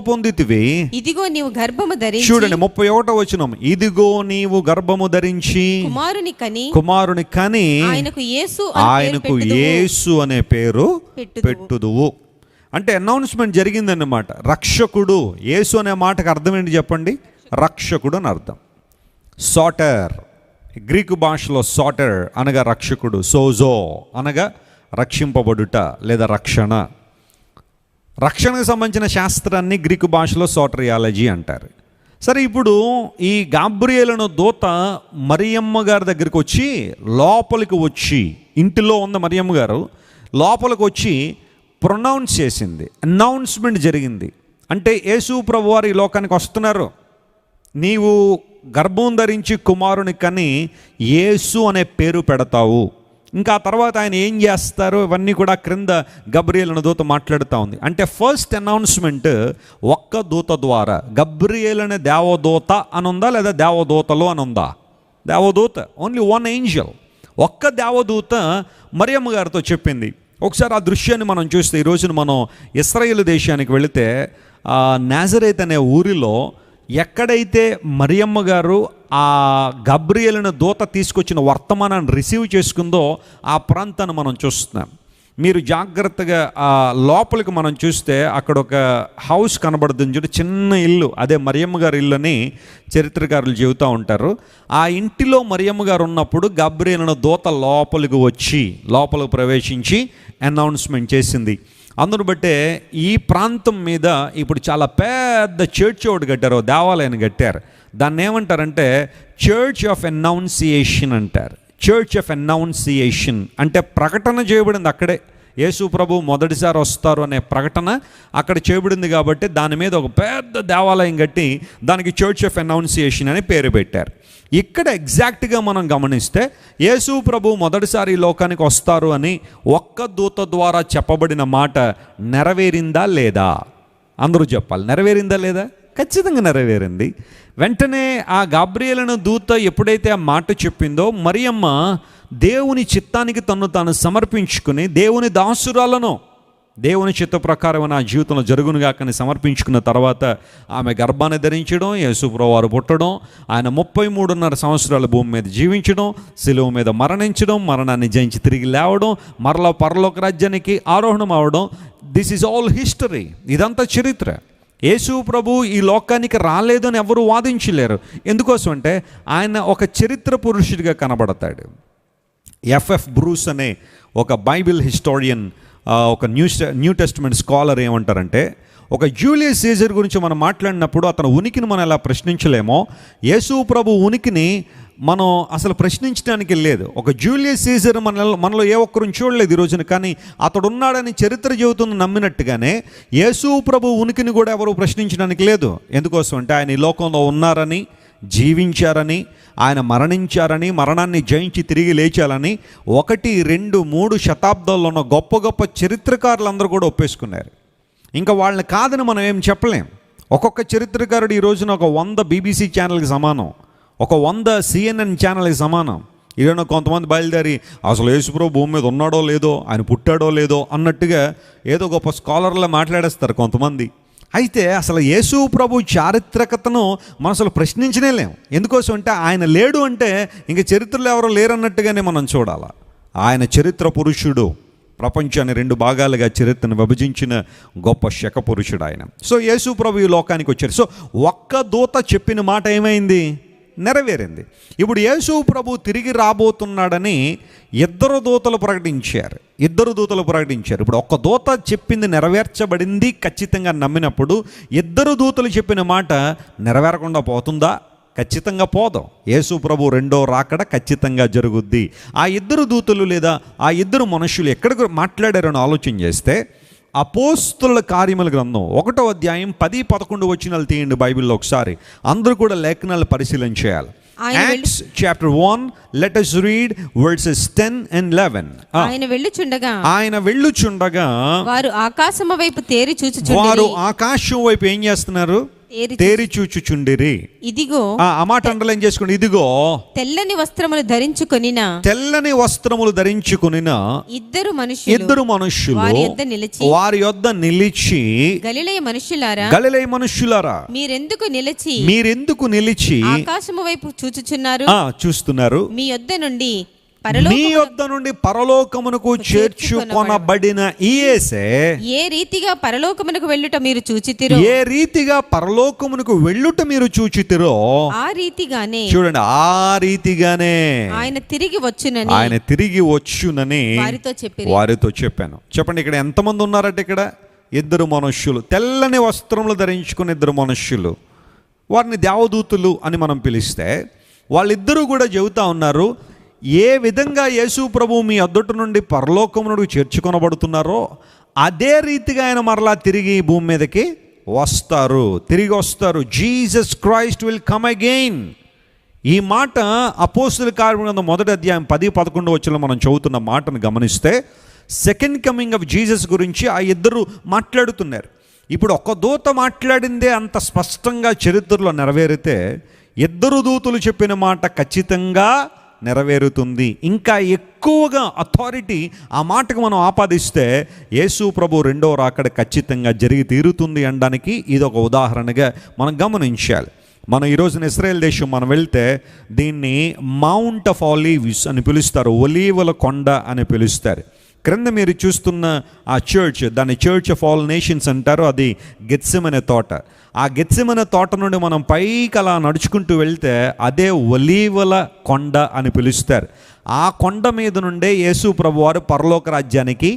[SPEAKER 2] పొందితివి. ఇదిగో నీవు గర్భము ధరించి,
[SPEAKER 1] చూడండి 31వ వచనం, ఇదిగో నీవు గర్భము ధరించి కుమారుని కని ఆయనకు యేసు అనే పేరు పెట్టుదువు. అంటే అనౌన్స్మెంట్ జరిగిందన్నమాట. రక్షకుడు, యేసు అనే మాటకు అర్థం ఏంటి చెప్పండి? రక్షకుడు అని అర్థం. సాటర్, గ్రీకు భాషలో సాటర్ అనగా రక్షకుడు, సోజో అనగా రక్షింపబడుట లేదా రక్షణకు సంబంధించిన శాస్త్రాన్ని గ్రీకు భాషలో సోటరియాలజీ అంటారు. సరే, ఇప్పుడు ఈ గాబ్రియేలును దూత మరియమ్మ గారి దగ్గరికి వచ్చి లోపలికి వచ్చి, ఇంటిలో ఉన్న మరియమ్మ గారు లోపలికి వచ్చి ప్రొనౌన్స్ చేసింది, అనౌన్స్మెంట్ జరిగింది. అంటే యేసు ప్రభు వారు ఈ లోకానికి వస్తున్నారు, నీవు గర్భం ధరించి కుమారుని కని యేసు అనే పేరు పెడతావు. ఇంకా తర్వాత ఆయన ఏం చేస్తారు ఇవన్నీ కూడా క్రింద గబ్రియేలును దూత మాట్లాడుతూ ఉంది. అంటే ఫస్ట్ అనౌన్స్మెంట్ ఒక్క దూత ద్వారా. గబ్రియేలుని దేవదూత అని ఉందా లేదా దేవదూతలు అని ఉందా? దేవదూత, ఓన్లీ వన్ ఏంజల్, ఒక్క దేవదూత మరియమ్మ గారితో చెప్పింది. ఒకసారి ఆ దృశ్యాన్ని మనం చూస్తే, ఈ రోజున మనం ఇశ్రాయేలు దేశానికి వెళితే నాజరేత్ అనే ఊరిలో ఎక్కడైతే మరియమ్మ గారు ఆ గబ్రియేలును దూత తీసుకొచ్చిన వర్తమానాన్ని రిసీవ్ చేసుకుందో ఆ ప్రాంతాన్ని మనం చూస్తున్నాం. మీరు జాగ్రత్తగా ఆ లోపలికి మనం చూస్తే అక్కడ ఒక హౌస్ కనబడుతుంది చూడండి, చిన్న ఇల్లు, అదే మరియమ్మ గారి ఇల్లు అని చరిత్రకారులు చెబుతూ ఉంటారు. ఆ ఇంటిలో మరియమ్మ గారు ఉన్నప్పుడు గబ్రియేలును దూత లోపలికి ప్రవేశించి అనౌన్స్మెంట్ చేసింది. అందును బట్టే ఈ ప్రాంతం మీద ఇప్పుడు చాలా పెద్ద చర్చ్ ఒకటి కట్టారు, దేవాలయాన్ని కట్టారు. దాన్ని ఏమంటారంటే చర్చ్ ఆఫ్ అనౌన్సియేషన్ అంటారు. చర్చ్ ఆఫ్ అనౌన్సియేషన్ అంటే ప్రకటన చేయబడింది అక్కడే. యేసు ప్రభు మొదటిసారి వస్తారు అనే ప్రకటన అక్కడ చేయబడింది కాబట్టి దాని మీద ఒక పెద్ద దేవాలయం కట్టి దానికి చర్చ్ ఆఫ్ అనౌన్సియేషన్ అని పేరు పెట్టారు. ఇక్కడ ఎగ్జాక్ట్గా మనం గమనిస్తే యేసు ప్రభు మొదటిసారి లోకానికి వస్తారు అని ఒక్క దూత ద్వారా చెప్పబడిన మాట నెరవేరిందా లేదా? అందరూ చెప్పాలి, నెరవేరిందా లేదా? ఖచ్చితంగా నెరవేరింది. వెంటనే ఆ గాబ్రియేలును దూత ఎప్పుడైతే ఆ మాట చెప్పిందో మరియమ్మ దేవుని చిత్తానికి తాను సమర్పించుకుని దేవుని దాసురాలను, దేవుని చిత్త ప్రకారం నా జీవితంలో జరుగునుగాకని సమర్పించుకున్న తర్వాత ఆమె గర్భాన్ని ధరించడం, యేసుప్రభువు వారు పుట్టడం, ఆయన 33.5 సంవత్సరాల భూమి మీద జీవించడం, శిలువ మీద మరణించడం, మరణాన్ని జయించి తిరిగి లేవడం, మరలా పరలోక రాజ్యానికి ఆరోహణం అవడం. This is all history. ఇదంతా చరిత్ర. యేసు ప్రభు ఈ లోకానికి రాలేదని ఎవరు వాదించలేరు. ఎందుకోసం అంటే ఆయన ఒక చరిత్ర పురుషుడిగా కనబడతాడు. ఎఫ్ఎఫ్ బ్రూస్ అనే ఒక బైబిల్ హిస్టారియన్, ఒక న్యూ టెస్ట్మెంట్ స్కాలర్ ఏమంటారంటే, ఒక జూలియస్ సీజర్ గురించి మనం మాట్లాడినప్పుడు అతని ఉనికిని మనం ఎలా ప్రశ్నించలేమో, యేసు ప్రభు ఉనికిని మనం అసలు ప్రశ్నించడానికి లేదు. ఒక జూలియస్ సీజర్ మనలో ఏ ఒక్కరిని చూడలేదు ఈ రోజున, కానీ అతడు ఉన్నాడని చరిత్ర చెబుతుంది నమ్మినట్టుగానే యేసు ప్రభు ఉనికిని కూడా ఎవరు ప్రశ్నించడానికి లేదు. ఎందుకోసం అంటే ఆయన ఈ లోకంలో ఉన్నారని, జీవించారని, ఆయన మరణించారని, మరణాన్ని జయించి తిరిగి లేచాలని 1, 2, 3 శతాబ్దాల్లో ఉన్న గొప్ప గొప్ప చరిత్రకారులందరూ కూడా ఒప్పేసుకున్నారు. ఇంకా వాళ్ళని కాదని మనం ఏం చెప్పలేం. ఒక్కొక్క చరిత్రకారుడు ఈ రోజున ఒక 100 BBC ఛానల్కి సమానం, ఒక 100 CNN ఛానల్కి సమానం. ఈరోజు కొంతమంది బయలుదేరి అసలు యేసుప్రభు భూమి మీద ఉన్నాడో లేదో, ఆయన పుట్టాడో లేదో అన్నట్టుగా ఏదో గొప్ప స్కాలర్లా మాట్లాడేస్తారు కొంతమంది. అయితే అసలు యేసు ప్రభు చారిత్రకతను మనం అసలు ప్రశ్నించనే లేం. ఎందుకోసం అంటే ఆయన లేడు అంటే ఇంక చరిత్రలో ఎవరో లేరన్నట్టుగానే మనం చూడాలి. ఆయన చరిత్ర పురుషుడు, ప్రపంచాన్ని 2 భాగాలుగా చరిత్రను విభజించిన గొప్ప శక పురుషుడు ఆయన. సో యేసు ప్రభు ఈ లోకానికి వచ్చారు. సో ఒక్క దూత చెప్పిన మాట ఏమైంది? నెరవేరింది. ఇప్పుడు యేసు ప్రభు తిరిగి రాబోతున్నాడని 2 దూతలు ప్రకటించారు. ఇప్పుడు ఒక్క దూత చెప్పింది నెరవేర్చబడింది ఖచ్చితంగా నమ్మినప్పుడు 2 దూతలు చెప్పిన మాట నెరవేరకుండా పోతుందా? ఖచ్చితంగా పోదాం. యేసు ప్రభు రెండో రాకడ ఖచ్చితంగా జరుగుద్ది. ఆ 2 దూతలు లేదా ఆ 2 మనుషులు ఎక్కడికి మాట్లాడారని ఆలోచన చేస్తే, అపోస్తుల కార్యముల గ్రంథం 1వ అధ్యాయం 10, 11 వచనాలు తీయండి బైబిల్లో ఒకసారి. అందరూ కూడా లేఖనాలు పరిశీలన చేయాలి. Acts chapter 1, let us read verses 10 and 11.
[SPEAKER 2] ఆయన వెళ్ళుచుండగా
[SPEAKER 1] వారు ఆకాశం వైపు ఏం చేస్తున్నారు? తేరి చూచుచుండిరి.
[SPEAKER 2] ఇదిగో,
[SPEAKER 1] ఆ మాట అండర్లైన్ చేసుకోండి. ఇదిగో
[SPEAKER 2] తెల్లని వస్త్రములు ధరించుకొనిన 2 మనుషులు
[SPEAKER 1] వారి యొద్ద నిలిచి
[SPEAKER 2] గలిలయ మనుష్యులారా,
[SPEAKER 1] మీరెందుకు నిలిచి
[SPEAKER 2] ఆకాశము వైపు
[SPEAKER 1] చూస్తున్నారు?
[SPEAKER 2] మీ యొద్ద నుండి
[SPEAKER 1] పరలోకమునకు చేర్చుకొనబడిన ఈ యేసే
[SPEAKER 2] ఏ రీతిగా పరలోకమునకు వెళ్ళుట మీరు చూచితిరో ఆ రీతిగానే చూడండి, ఆ రీతిగానే ఆయన తిరిగి వచ్చునని వారితో చెప్పాను. చెప్పండి, ఇక్కడ ఎంతమంది ఉన్నారట? ఇక్కడ 2 మనుష్యులు, తెల్లని వస్త్రములు ధరించుకున్న 2 మనుష్యులు. వారిని దేవదూతులు అని మనం పిలిస్తే, వాళ్ళిద్దరూ కూడా చెబుతా ఉన్నారు, ఏ విధంగా యేసు ప్రభు మీ అద్దొట్టు నుండి పరలోకమునకు చేర్చుకొనబడుతున్నారో అదే రీతిగా ఆయన మరలా తిరిగి భూమి మీదకి తిరిగి వస్తారు. Jesus Christ will come again. ఈ మాట అపోస్తుల కార్యముల 1వ అధ్యాయం 10, 11 వచనంలో మనం చదువుతున్న మాటను గమనిస్తే, సెకండ్ కమింగ్ ఆఫ్ జీసస్ గురించి ఆ 2 మాట్లాడుతున్నారు. ఇప్పుడు ఒక దూత మాట్లాడిందే అంత స్పష్టంగా చరిత్రలో నెరవేరితే 2 దూతలు చెప్పిన మాట ఖచ్చితంగా నెరవేరుతుంది. ఇంకా ఎక్కువగా అథారిటీ ఆ మాటకు మనం ఆపాదిస్తే యేసు ప్రభు రెండో రాకడ ఖచ్చితంగా జరిగి తీరుతుంది అనడానికి ఇది ఒక ఉదాహరణగా మనం గమనించాలి. మనం ఈరోజున ఇశ్రాయేల్ దేశం మనం వెళ్తే దీన్ని మౌంట్ ఆఫ్ ఆలివ్స్ అని పిలుస్తారు, ఒలీవల కొండ అని పిలుస్తారు. క్రింద మీరు చూస్తున్న ఆ చర్చ్, దాన్ని చర్చ్ ఆఫ్ ఆల్ నేషన్స్ అంటారు. అది గెత్సెమనే తోట. ఆ గెత్సెమనే తోట నుండి మనం పైకి అలా నడుచుకుంటూ వెళ్తే అదే ఒలీవల కొండ అని పిలుస్తారు. ఆ కొండ మీద నుండే యేసు ప్రభువారు పరలోక రాజ్యానికి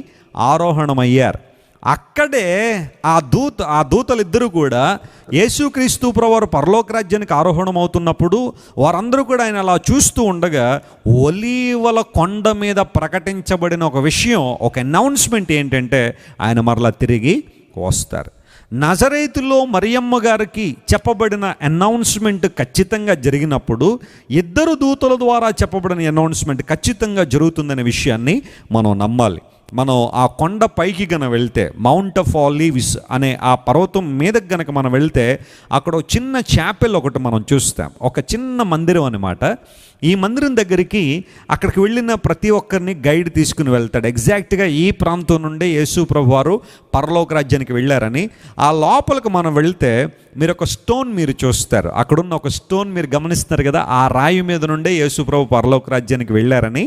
[SPEAKER 2] ఆరోహణమయ్యారు. అక్కడే ఆ దూతలిద్దరూ కూడా యేసుక్రీస్తు ప్రభువారు పరలోక రాజ్యానికి ఆరోహణం అవుతున్నప్పుడు వారందరూ కూడా ఆయన అలా చూస్తూ ఉండగా ఒలీవల కొండ మీద ప్రకటించబడిన ఒక విషయం, ఒక అనౌన్స్మెంట్ ఏంటంటే ఆయన మరలా తిరిగి వస్తారు. నజరేతులో మరియమ్మ గారికి చెప్పబడిన అనౌన్స్మెంట్ ఖచ్చితంగా జరిగినప్పుడు 2 దూతల ద్వారా చెప్పబడిన అనౌన్స్మెంట్ ఖచ్చితంగా జరుగుతుందనే విషయాన్ని మనం నమ్మాలి. మనం ఆ కొండ పైకి గన వెళ్తే, మౌంట్ ఆఫ్ ఆలివ్స్ అనే ఆ పర్వతం మీదకి గనక మనం వెళ్తే అక్కడ ఒక చిన్న చాపెల్ ఒకటి మనం చూస్తాం, ఒక చిన్న మందిరం అన్నమాట. ఈ మందిరం దగ్గరికి అక్కడికి వెళ్ళిన ప్రతి ఒక్కరిని గైడ్ తీసుకుని వెళ్తాడు. ఎగ్జాక్ట్గా ఈ ప్రాంతం నుండి యేసు ప్రభువారు పరలోక రాజ్యానికి వెళ్ళారని. ఆ లోపలికి మనం వెళ్తే మీరు ఒక స్టోన్ మీరు చూస్తారు, అక్కడున్న ఒక స్టోన్ మీరు గమనిస్తున్నారు కదా, ఆ రాయి మీద నుండే యేసు ప్రభు పరలోక రాజ్యానికి వెళ్ళారని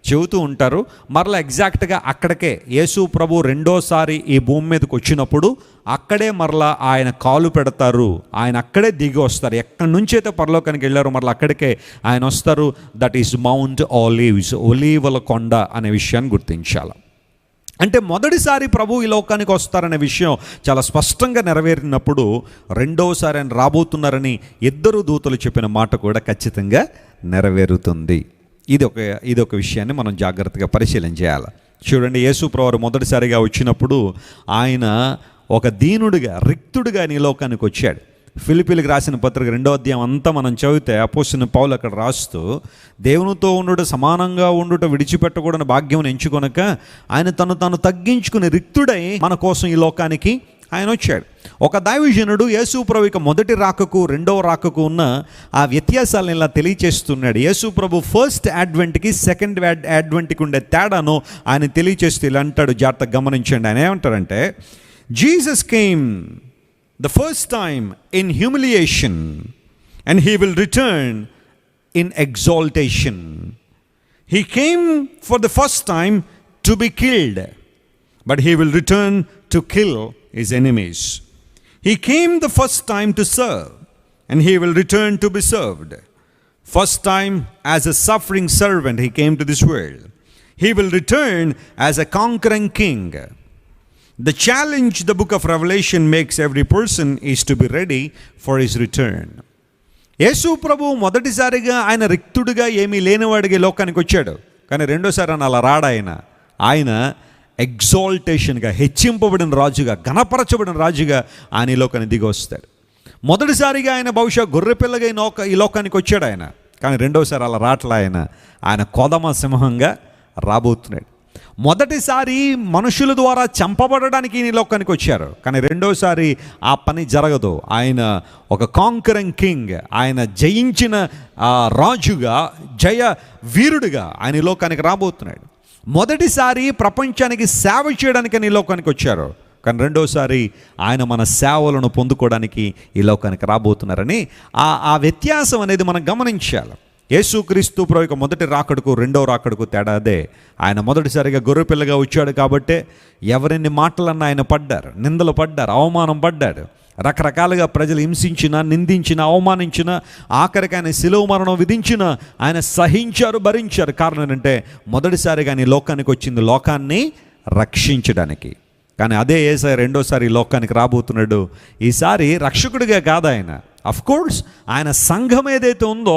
[SPEAKER 2] చెబుతూ ఉంటారు. మరలా ఎగ్జాక్ట్గా అక్కడికే యేసు ప్రభు రెండోసారి ఈ భూమి మీదకి వచ్చినప్పుడు
[SPEAKER 1] అక్కడే మరలా ఆయన కాలు పెడతారు, ఆయన అక్కడే దిగి వస్తారు. ఎక్కడి నుంచి అయితే పరలోకానికి వెళ్ళారో మరలా అక్కడికే ఆయన వస్తారు. దట్ ఈస్ మౌంట్ ఆలివ్స్, ఒలీవల కొండ అనే విషయాన్ని గుర్తించాలి. అంటే మొదటిసారి ప్రభు ఈ లోకానికి వస్తారనే విషయం చాలా స్పష్టంగా నెరవేరినప్పుడు రెండోసారి ఆయన రాబోతున్నారని ఇద్దరు దూతలు చెప్పిన మాట కూడా ఖచ్చితంగా నెరవేరుతుంది. ఇది ఒక విషయాన్ని మనం జాగ్రత్తగా పరిశీలన చేయాలి. చూడండి, యేసు ప్రభువు మొదటిసారిగా వచ్చినప్పుడు ఆయన ఒక దీనుడిగా, రిక్తుడిగా ఈ లోకానికి వచ్చాడు. ఫిలిప్పీలకు రాసిన పత్రిక 2వ అధ్యాయం అంతా మనం చదివితే అపోస్తలుడైన పౌలు అక్కడ రాస్తూ, దేవునితో ఉండుట, సమానంగా ఉండుట విడిచిపెట్టకూడని భాగ్యం ఎంచుకొనక ఆయన తను తగ్గించుకుని రిక్తుడై మన కోసం ఈ లోకానికి ఆయన వచ్చాడు. ఒక దైవజనుడు యేసు ప్రభు ఇక మొదటి రాకకు రెండవ రాకకు ఉన్న ఆ వ్యత్యాసాలను ఇలా తెలియచేస్తున్నాడు. యేసు ప్రభు ఫస్ట్ అడ్వెంట్కి సెకండ్ అడ్వెంట్కి ఉండే తేడాను ఆయన తెలియచేస్తూ ఇలా అంటాడు, జాగ్రత్తగా గమనించండి. ఆయన ఏమంటాడంటే, Jesus came the first time in humiliation, and he will return in exaltation. He came for the first time to be killed, but he will return to kill his enemies. He came the first time to serve, and he will return to be served. First time as a suffering servant he came to this world. He will return as a conquering king. The challenge the book of Revelation makes every person is to be ready for his return. యేసు ప్రభు మొదటిసారిగా ఆయన రిక్తుడిగా ఏమీ లేనివాడిగా లోకానికి వచ్చాడు. కానీ రెండోసారి అలా ఆయన ఎగ్జాల్టేషన్గా, హెచ్చింపబడిన రాజుగా, ఘనపరచబడిన రాజుగా ఆయన ఈ లోకానికి దిగి వస్తాడు. మొదటిసారిగా ఆయన బహుశా గొర్రెపిల్లగా ఈ లోకానికి వచ్చాడు ఆయన. కానీ రెండోసారి అలా రాట్లా ఆయన కొదమ సింహంగా రాబోతున్నాడు. మొదటిసారి మనుషుల ద్వారా చంపబడడానికి ఈ లోకానికి వచ్చారు. కానీ రెండోసారి ఆ పని జరగదు. ఆయన ఒక కాంకరింగ్ కింగ్, ఆయన జయించిన రాజుగా, జయ వీరుడిగా ఆయన ఈ లోకానికి రాబోతున్నాడు. మొదటిసారి ప్రపంచానికి సేవ చేయడానికి ఈ లోకానికి వచ్చారు. కానీ రెండోసారి ఆయన మన సేవలను పొందుకోవడానికి ఈ లోకానికి రాబోతున్నారని ఆ వ్యత్యాసం అనేది మనం గమనించాలి. యేసుక్రీస్తు ప్రభు యొక్క మొదటి రాకడకు రెండవ రాకడకు తేడా అదే. ఆయన మొదటిసారిగా గొర్రెపిల్లగా వచ్చాడు కాబట్టే ఎవరిన్ని మాటలన్నా ఆయన పడ్డారు, నిందలు పడ్డారు, అవమానం పడ్డాడు. రకరకాలుగా ప్రజలు హింసించిన, నిందించిన, అవమానించిన, ఆఖరికి ఆయన శిలువ మరణం విధించిన ఆయన సహించారు, భరించారు. కారణం ఏంటంటే మొదటిసారిగా ఆయన లోకానికి వచ్చింది లోకాన్ని రక్షించడానికి. కానీ అదే యేసయ్య రెండోసారి లోకానికి రాబోతున్నాడు. ఈసారి రక్షకుడిగా కాదు ఆయన. అఫ్కోర్స్ ఆయన సంఘం ఏదైతే ఉందో,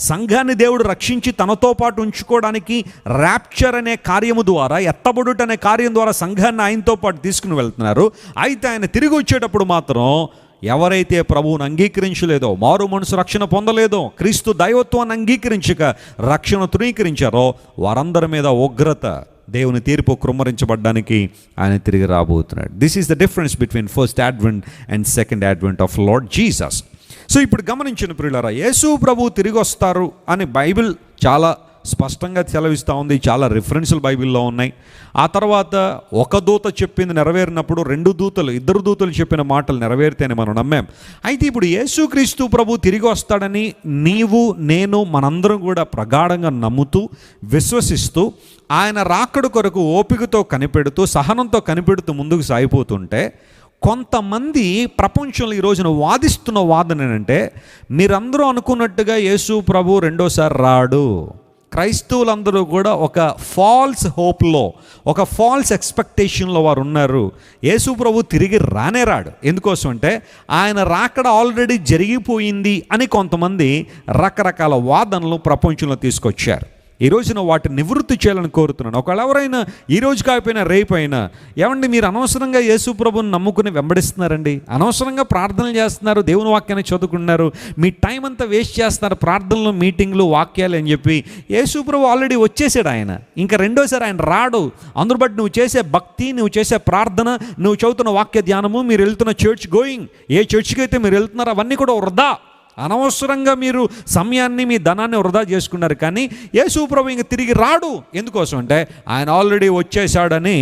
[SPEAKER 1] సంఘాన్ని దేవుడు రక్షించి తనతో పాటు ఉంచుకోవడానికి ర్యాప్చర్ అనే కార్యము ద్వారా, ఎత్తబడుట అనే కార్యం ద్వారా సంఘాన్ని ఆయనతో పాటు తీసుకుని వెళ్తున్నారు. అయితే ఆయన తిరిగి వచ్చేటప్పుడు మాత్రం ఎవరైతే ప్రభువును అంగీకరించలేదో, మారు మనసు రక్షణ పొందలేదో, క్రీస్తు దైవత్వాన్ని అంగీకరించక రక్షణ తృణీకరించారో వారందరి మీద ఉగ్రత, దేవుని తీర్పు కృమ్మరించబడ్డానికి ఆయన తిరిగి రాబోతున్నాడు. This is the difference between first advent and second advent of lord Jesus. So ఇప్పుడు గమనించిన ప్రియులారా, యేసు ప్రభు తిరిగి వస్తారు అని బైబిల్ చాలా స్పష్టంగా సెలవిస్తూ ఉంది. చాలా రిఫరెన్సులు బైబిల్లో ఉన్నాయి. ఆ తర్వాత ఒక దూత చెప్పింది నెరవేరినప్పుడు ఇద్దరు దూతలు చెప్పిన మాటలు నెరవేరితేనే మనం నమ్మాం. అయితే ఇప్పుడు యేసుక్రీస్తు ప్రభు తిరిగి వస్తాడని నీవు, నేను, మనందరం కూడా ప్రగాఢంగా నమ్ముతూ, విశ్వసిస్తూ, ఆయన రాకడ కొరకు ఓపికతో కనిపెడుతూ, సహనంతో కనిపెడుతూ ముందుకు సాగిపోతుంటే, కొంతమంది ప్రపంచంలో ఈ రోజున వాదిస్తున్న వాదన ఏంటంటే, మీరందరూ అనుకున్నట్టుగా యేసు ప్రభు రెండోసారి రాడు. క్రైస్తవులందరూ కూడా ఒక ఫాల్స్ హోప్లో, ఒక ఫాల్స్ ఎక్స్పెక్టేషన్లో వారు ఉన్నారు. యేసు ప్రభు తిరిగి రాడు. ఎందుకోసం అంటే ఆయన రాకడ ఆల్రెడీ జరిగిపోయింది అని కొంతమంది రకరకాల వాదనలు ప్రపంచంలో తీసుకొచ్చారు. ఈ రోజున వాటిని నివృత్తి చేయాలని కోరుతున్నాను. ఒకవేళ ఎవరైనా ఈ రోజు కాకపోయినా రేపైనా, ఏమండి మీరు అనవసరంగా యేసు ప్రభుని నమ్ముకుని వెంబడిస్తున్నారండి, అనవసరంగా ప్రార్థనలు చేస్తున్నారు, దేవుని వాక్యాన్ని చదువుకున్నారు, మీ టైం అంతా వేస్ట్ చేస్తున్నారు ప్రార్థనలు, మీటింగ్లు, వాక్యాలు అని చెప్పి, యేసు ప్రభు ఆల్రెడీ వచ్చేసాడు. ఆయన ఇంకా రెండోసారి ఆయన రాడు. అందులో బట్టి నువ్వు చేసే భక్తి, నువ్వు చేసే ప్రార్థన, నువ్వు చదువుతున్న వాక్య ధ్యానము, మీరు వెళ్తున్న చర్చ్ గోయింగ్, ఏ చర్చ్కి అయితే మీరు వెళ్తున్నారో అవన్నీ కూడా వృధా అనవసరంగా మీరు సమయాన్ని, మీ ధనాన్ని వృధా చేసుకున్నారు. కానీ యేసు ప్రభు ఇంక తిరిగి రాడు. ఎందుకోసం అంటే ఆయన ఆల్రెడీ వచ్చేసాడని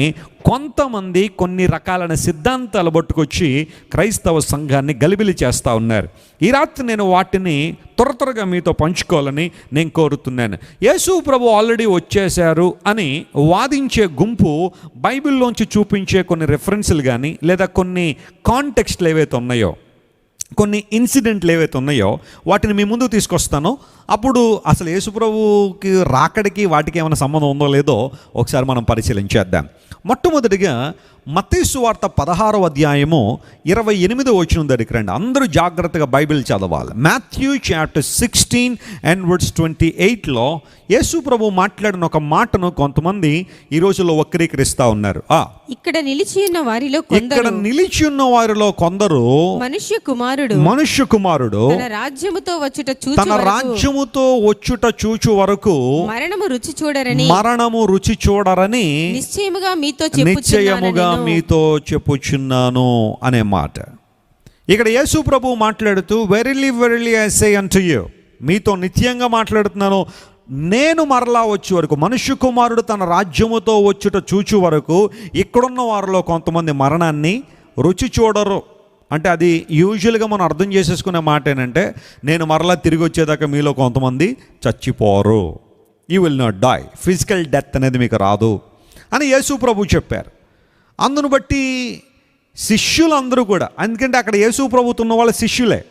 [SPEAKER 1] కొంతమంది కొన్ని రకాలైన సిద్ధాంతాలు పట్టుకొచ్చి క్రైస్తవ సంఘాన్ని గలిబిలి చేస్తూ ఉన్నారు. ఈ రాత్రి నేను వాటిని త్వరగా మీతో పంచుకోవాలని నేను కోరుతున్నాను. యేసు ప్రభు ఆల్రెడీ వచ్చేశారు అని వాదించే గుంపు బైబిల్లోంచి చూపించే కొన్ని రెఫరెన్స్లు కానీ, లేదా కొన్ని కాంటెక్స్ట్లు ఏవైతే ఉన్నాయో, కొన్ని ఇన్సిడెంట్లు ఏవైతే ఉన్నాయో వాటిని మీ ముందుకు తీసుకొస్తాను. అప్పుడు అసలు యేసుప్రభుకి రాకడికి వాటికి ఏమైనా సంబంధం ఉందో లేదో ఒకసారి మనం పరిశీలించేద్దాం. మొట్టమొదటిగా మత్తయి సువార్త 16వ అధ్యాయము 28వ వచనం దగ్గరికి రండి. అందరూ జాగ్రత్తగా బైబిల్ చదవాలి. మాథ్యూ చాప్టర్ 16 and verse 28లో యేసు ప్రభు మాట్లాడిన ఒక మాటను కొంతమంది ఈ రోజుల్లో వక్రీకరిస్తూ ఉన్నారు.
[SPEAKER 2] ఇక్కడ నిలిచి ఉన్న వారిలో కొందరు
[SPEAKER 1] మనుష్య కుమారుడు
[SPEAKER 2] తన రాజ్యముతో వచ్చుట
[SPEAKER 1] చూచు వరకు
[SPEAKER 2] మరణము
[SPEAKER 1] రుచి చూడరని నిశ్చయముగా మీతో చెప్పుచున్నాను అనే మాట. ఇక్కడ యేసు ప్రభు మాట్లాడుతూ verily I say unto you, మీతో నిత్యంగా మాట్లాడుతున్నాను, నేను మరలా వచ్చే వరకు, మనుష్య కుమారుడు తన రాజ్యముతో వచ్చుట చూచు వరకు ఇక్కడున్న వారిలో కొంతమంది మరణాన్ని రుచి చూడరు. అంటే అది యూజువల్గా మనం అర్థం చేసేసుకునే మాట ఏంటంటే, నేను మరలా తిరిగి వచ్చేదాకా మీలో కొంతమంది చచ్చిపోరు, you will not die, physical death అనేది మీకు రాదు అని యేసు ప్రభు చెప్పారు. అందును బట్టి శిష్యులందరూ కూడా, ఎందుకంటే అక్కడ యేసు ప్రభుతో ఉన్న వాళ్ళ శిష్యులే,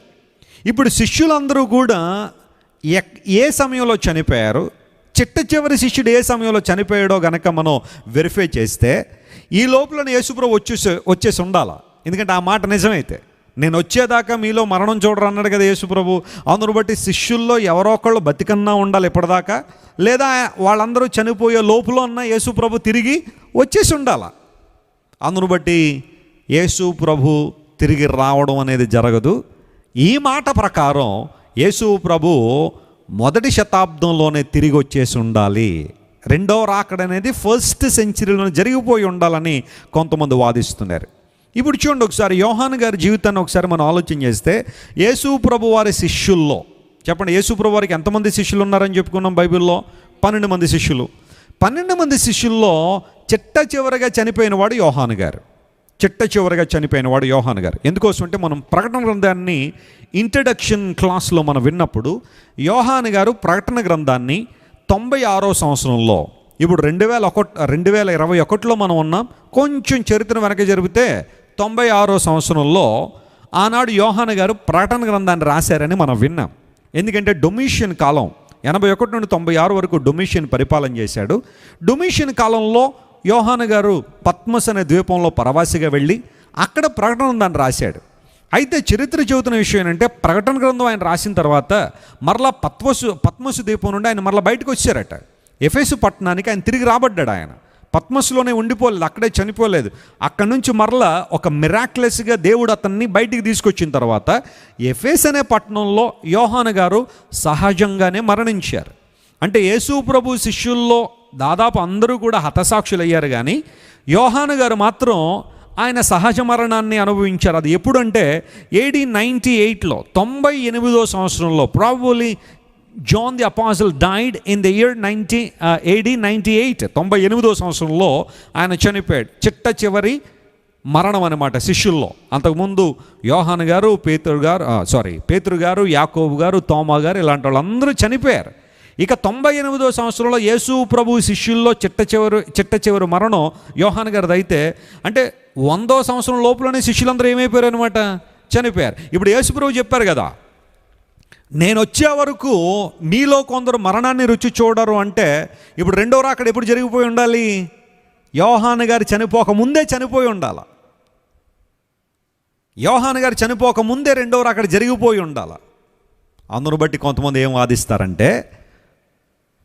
[SPEAKER 1] ఇప్పుడు శిష్యులందరూ కూడా ఏ సమయంలో చనిపోయారు, చిట్ట చివరి శిష్యుడు ఏ సమయంలో చనిపోయాడో గనక మనం వెరిఫై చేస్తే ఈ లోపల యేసు ప్రభు వచ్చేసి ఉండాలా. ఎందుకంటే ఆ మాట నిజమైతే, నేను వచ్చేదాకా మీలో మరణం చూడరు అన్నాడు కదా యేసు ప్రభు. అందును బట్టి శిష్యుల్లో ఎవరో ఒకళ్ళు బతికన్నా ఉండాలి ఇప్పటిదాకా, లేదా వాళ్ళందరూ చనిపోయే లోపల ఉన్న యేసు ప్రభు తిరిగి వచ్చేసి ఉండాలి. అందును బట్టి యేసు ప్రభు తిరిగి రావడం అనేది జరగదు. ఈ మాట ప్రకారం యేసు ప్రభు మొదటి శతాబ్దంలోనే తిరిగి వచ్చేసి ఉండాలి. రెండవ రాకడ అనేది ఫస్ట్ సెంచరీలో జరిగిపోయి ఉండాలని కొంతమంది వాదిస్తున్నారు. ఇప్పుడు చూడండి ఒకసారి యోహాను గారి జీవితాన్ని ఒకసారి మనం ఆలోచన చేస్తే, యేసు ప్రభు వారి శిష్యుల్లో చెప్పండి, యేసు ప్రభు వారికి ఎంతమంది శిష్యులు ఉన్నారని చెప్పుకున్నాం బైబిల్లో? 12 మంది శిష్యులు. 12 మంది శిష్యుల్లో చిట్ట చివరిగా చనిపోయిన వాడు యోహాను గారు. ఎందుకోసం అంటే మనం ప్రకటన గ్రంథాన్ని ఇంట్రడక్షన్ క్లాస్లో మనం విన్నప్పుడు యోహాను గారు ప్రకటన గ్రంథాన్ని 96వ సంవత్సరంలో, ఇప్పుడు 2021లో మనం ఉన్నాం, కొంచెం చరిత్ర వెనక జరిగితే 96వ సంవత్సరంలో ఆనాడు యోహాను గారు ప్రకటన గ్రంథాన్ని రాశారని మనం విన్నాం. ఎందుకంటే డొమిషియన్ కాలం 81 నుండి 96 వరకు డొమిషియన్ పరిపాలన చేశాడు. డొమిషియన్ కాలంలో యోహాను గారు పద్మస్ అనే ద్వీపంలో పరవాసిగా వెళ్ళి అక్కడ ప్రకటన గ్రంథాన్ని రాశాడు. అయితే చరిత్ర చెబుతున్న విషయం ఏంటంటే, ప్రకటన గ్రంథం ఆయన రాసిన తర్వాత మరలా పద్మసు ద్వీపం నుండి ఆయన మరలా బయటకు వచ్చారట. ఎఫెసు పట్టణానికి ఆయన తిరిగి రాబడ్డాడు. ఆయన పద్మస్లోనే ఉండిపోలేదు, అక్కడే చనిపోలేదు. అక్కడి నుంచి మరలా ఒక మిరాక్లెస్గా దేవుడు అతన్ని బయటికి తీసుకొచ్చిన తర్వాత ఎఫెస్ అనే పట్టణంలో యోహాను గారు సహజంగానే మరణించారు. అంటే యేసు ప్రభు శిష్యుల్లో దాదాపు అందరూ కూడా హతసాక్షులు అయ్యారు, కానీ యోహాను గారు మాత్రం ఆయన సహజ మరణాన్ని అనుభవించారు. అది ఎప్పుడంటే AD 98లో 98వ సంవత్సరంలో, probably John the apostle died in the year AD 98, 98వ సంవత్సరంలో ఆయన చనిపోయాడు. చిట్ట చివరి మరణం అన్నమాట శిష్యుల్లో. అంతకుముందు యోహాను గారు, పేతురు గారు, యాకోబు గారు, తోమా గారు, ఇలాంటి వాళ్ళందరూ చనిపోయారు. ఇక 98వ సంవత్సరంలో యేసు ప్రభు శిష్యుల్లో చిట్ట చివరి మరణం యోహాను గారిది. అయితే అంటే 100వ సంవత్సరం లోపలనే శిష్యులందరూ ఏమైపోయారు అనమాట, చనిపోయారు. ఇప్పుడు యేసు ప్రభు చెప్పారు కదా, నేను వచ్చే వరకు మీలో కొందరు మరణాన్ని రుచి చూడరు అంటే, ఇప్పుడు రెండో రాకడ ఎప్పుడు జరిగిపోయి ఉండాలి? యోహాను గారు చనిపోకముందే చనిపోయి ఉండాలి. యోహాను గారు చనిపోకముందే రెండో రాకడ జరిగిపోయి ఉండాలి. అందును బట్టి కొంతమంది ఏం వాదిస్తారంటే,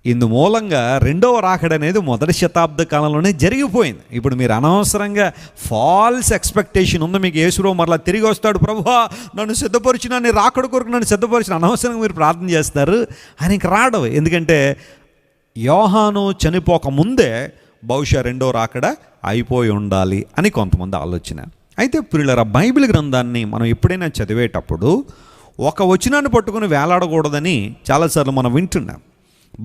[SPEAKER 1] ఇందు మూలంగా రెండవ రాకడ అనేది మొదటి శతాబ్ద కాలంలోనే జరిగిపోయింది. ఇప్పుడు మీరు అనవసరంగా ఫాల్స్ ఎక్స్పెక్టేషన్ ఉంది మీకు, యేసుప్రభు మరలా తిరిగి వస్తాడు, ప్రభువా నన్ను సిద్ధపరిచిన, నీ రాకడ కొరకు నన్ను సిద్ధపరిచిన, అనవసరంగా మీరు ప్రార్థన చేస్తారు. ఆయనకి రాడు. ఎందుకంటే యోహాను చనిపోకముందే బహుశా రెండో రాకడ అయిపోయి ఉండాలి అని కొంతమంది ఆలోచన. అయితే ప్రియులారా, బైబిల్ గ్రంథాన్ని మనం ఎప్పుడైనా చదివేటప్పుడు ఒక వచనాన్ని పట్టుకుని వేలాడకూడదని చాలాసార్లు మనం వింటున్నాం.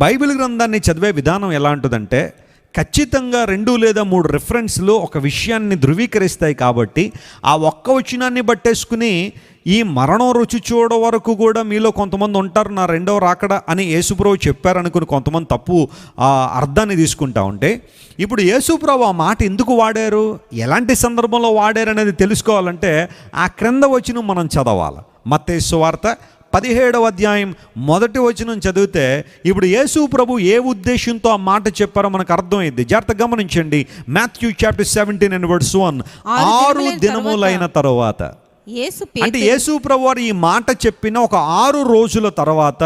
[SPEAKER 1] బైబిల్ గ్రంథాన్ని చదివే విధానం ఎలా ఉంటుందంటే, ఖచ్చితంగా 2 లేదా 3 రిఫరెన్స్లు ఒక విషయాన్ని ధృవీకరిస్తాయి. కాబట్టి ఆ ఒక్క వచనాన్ని బట్టేసుకుని ఈ మరణం రుచి చూడ వరకు కూడా మీలో కొంతమంది ఉంటారు, నా రెండవ రాకడ అని యేసుప్రభు చెప్పారనుకుని కొంతమంది తప్పు అర్థాన్ని తీసుకుంటా ఉంటే, ఇప్పుడు యేసుప్రభు ఆ మాట ఎందుకు వాడారు, ఎలాంటి సందర్భంలో వాడారు అనేది తెలుసుకోవాలంటే ఆ క్రింద వచనం మనం చదవాలి. మత్తయి సువార్త 17వ అధ్యాయం 1వ వచనం చదివితే ఇప్పుడు యేసు ప్రభు ఏ ఉద్దేశంతో ఆ మాట చెప్పారో మనకు అర్థమైంది. జాగ్రత్తగా గమనించండి. Matthew chapter 17 and verse 1. 6 దినములైన తరువాత, అంటే యేసు ప్రభు వారు ఈ మాట చెప్పిన ఒక 6 రోజుల తర్వాత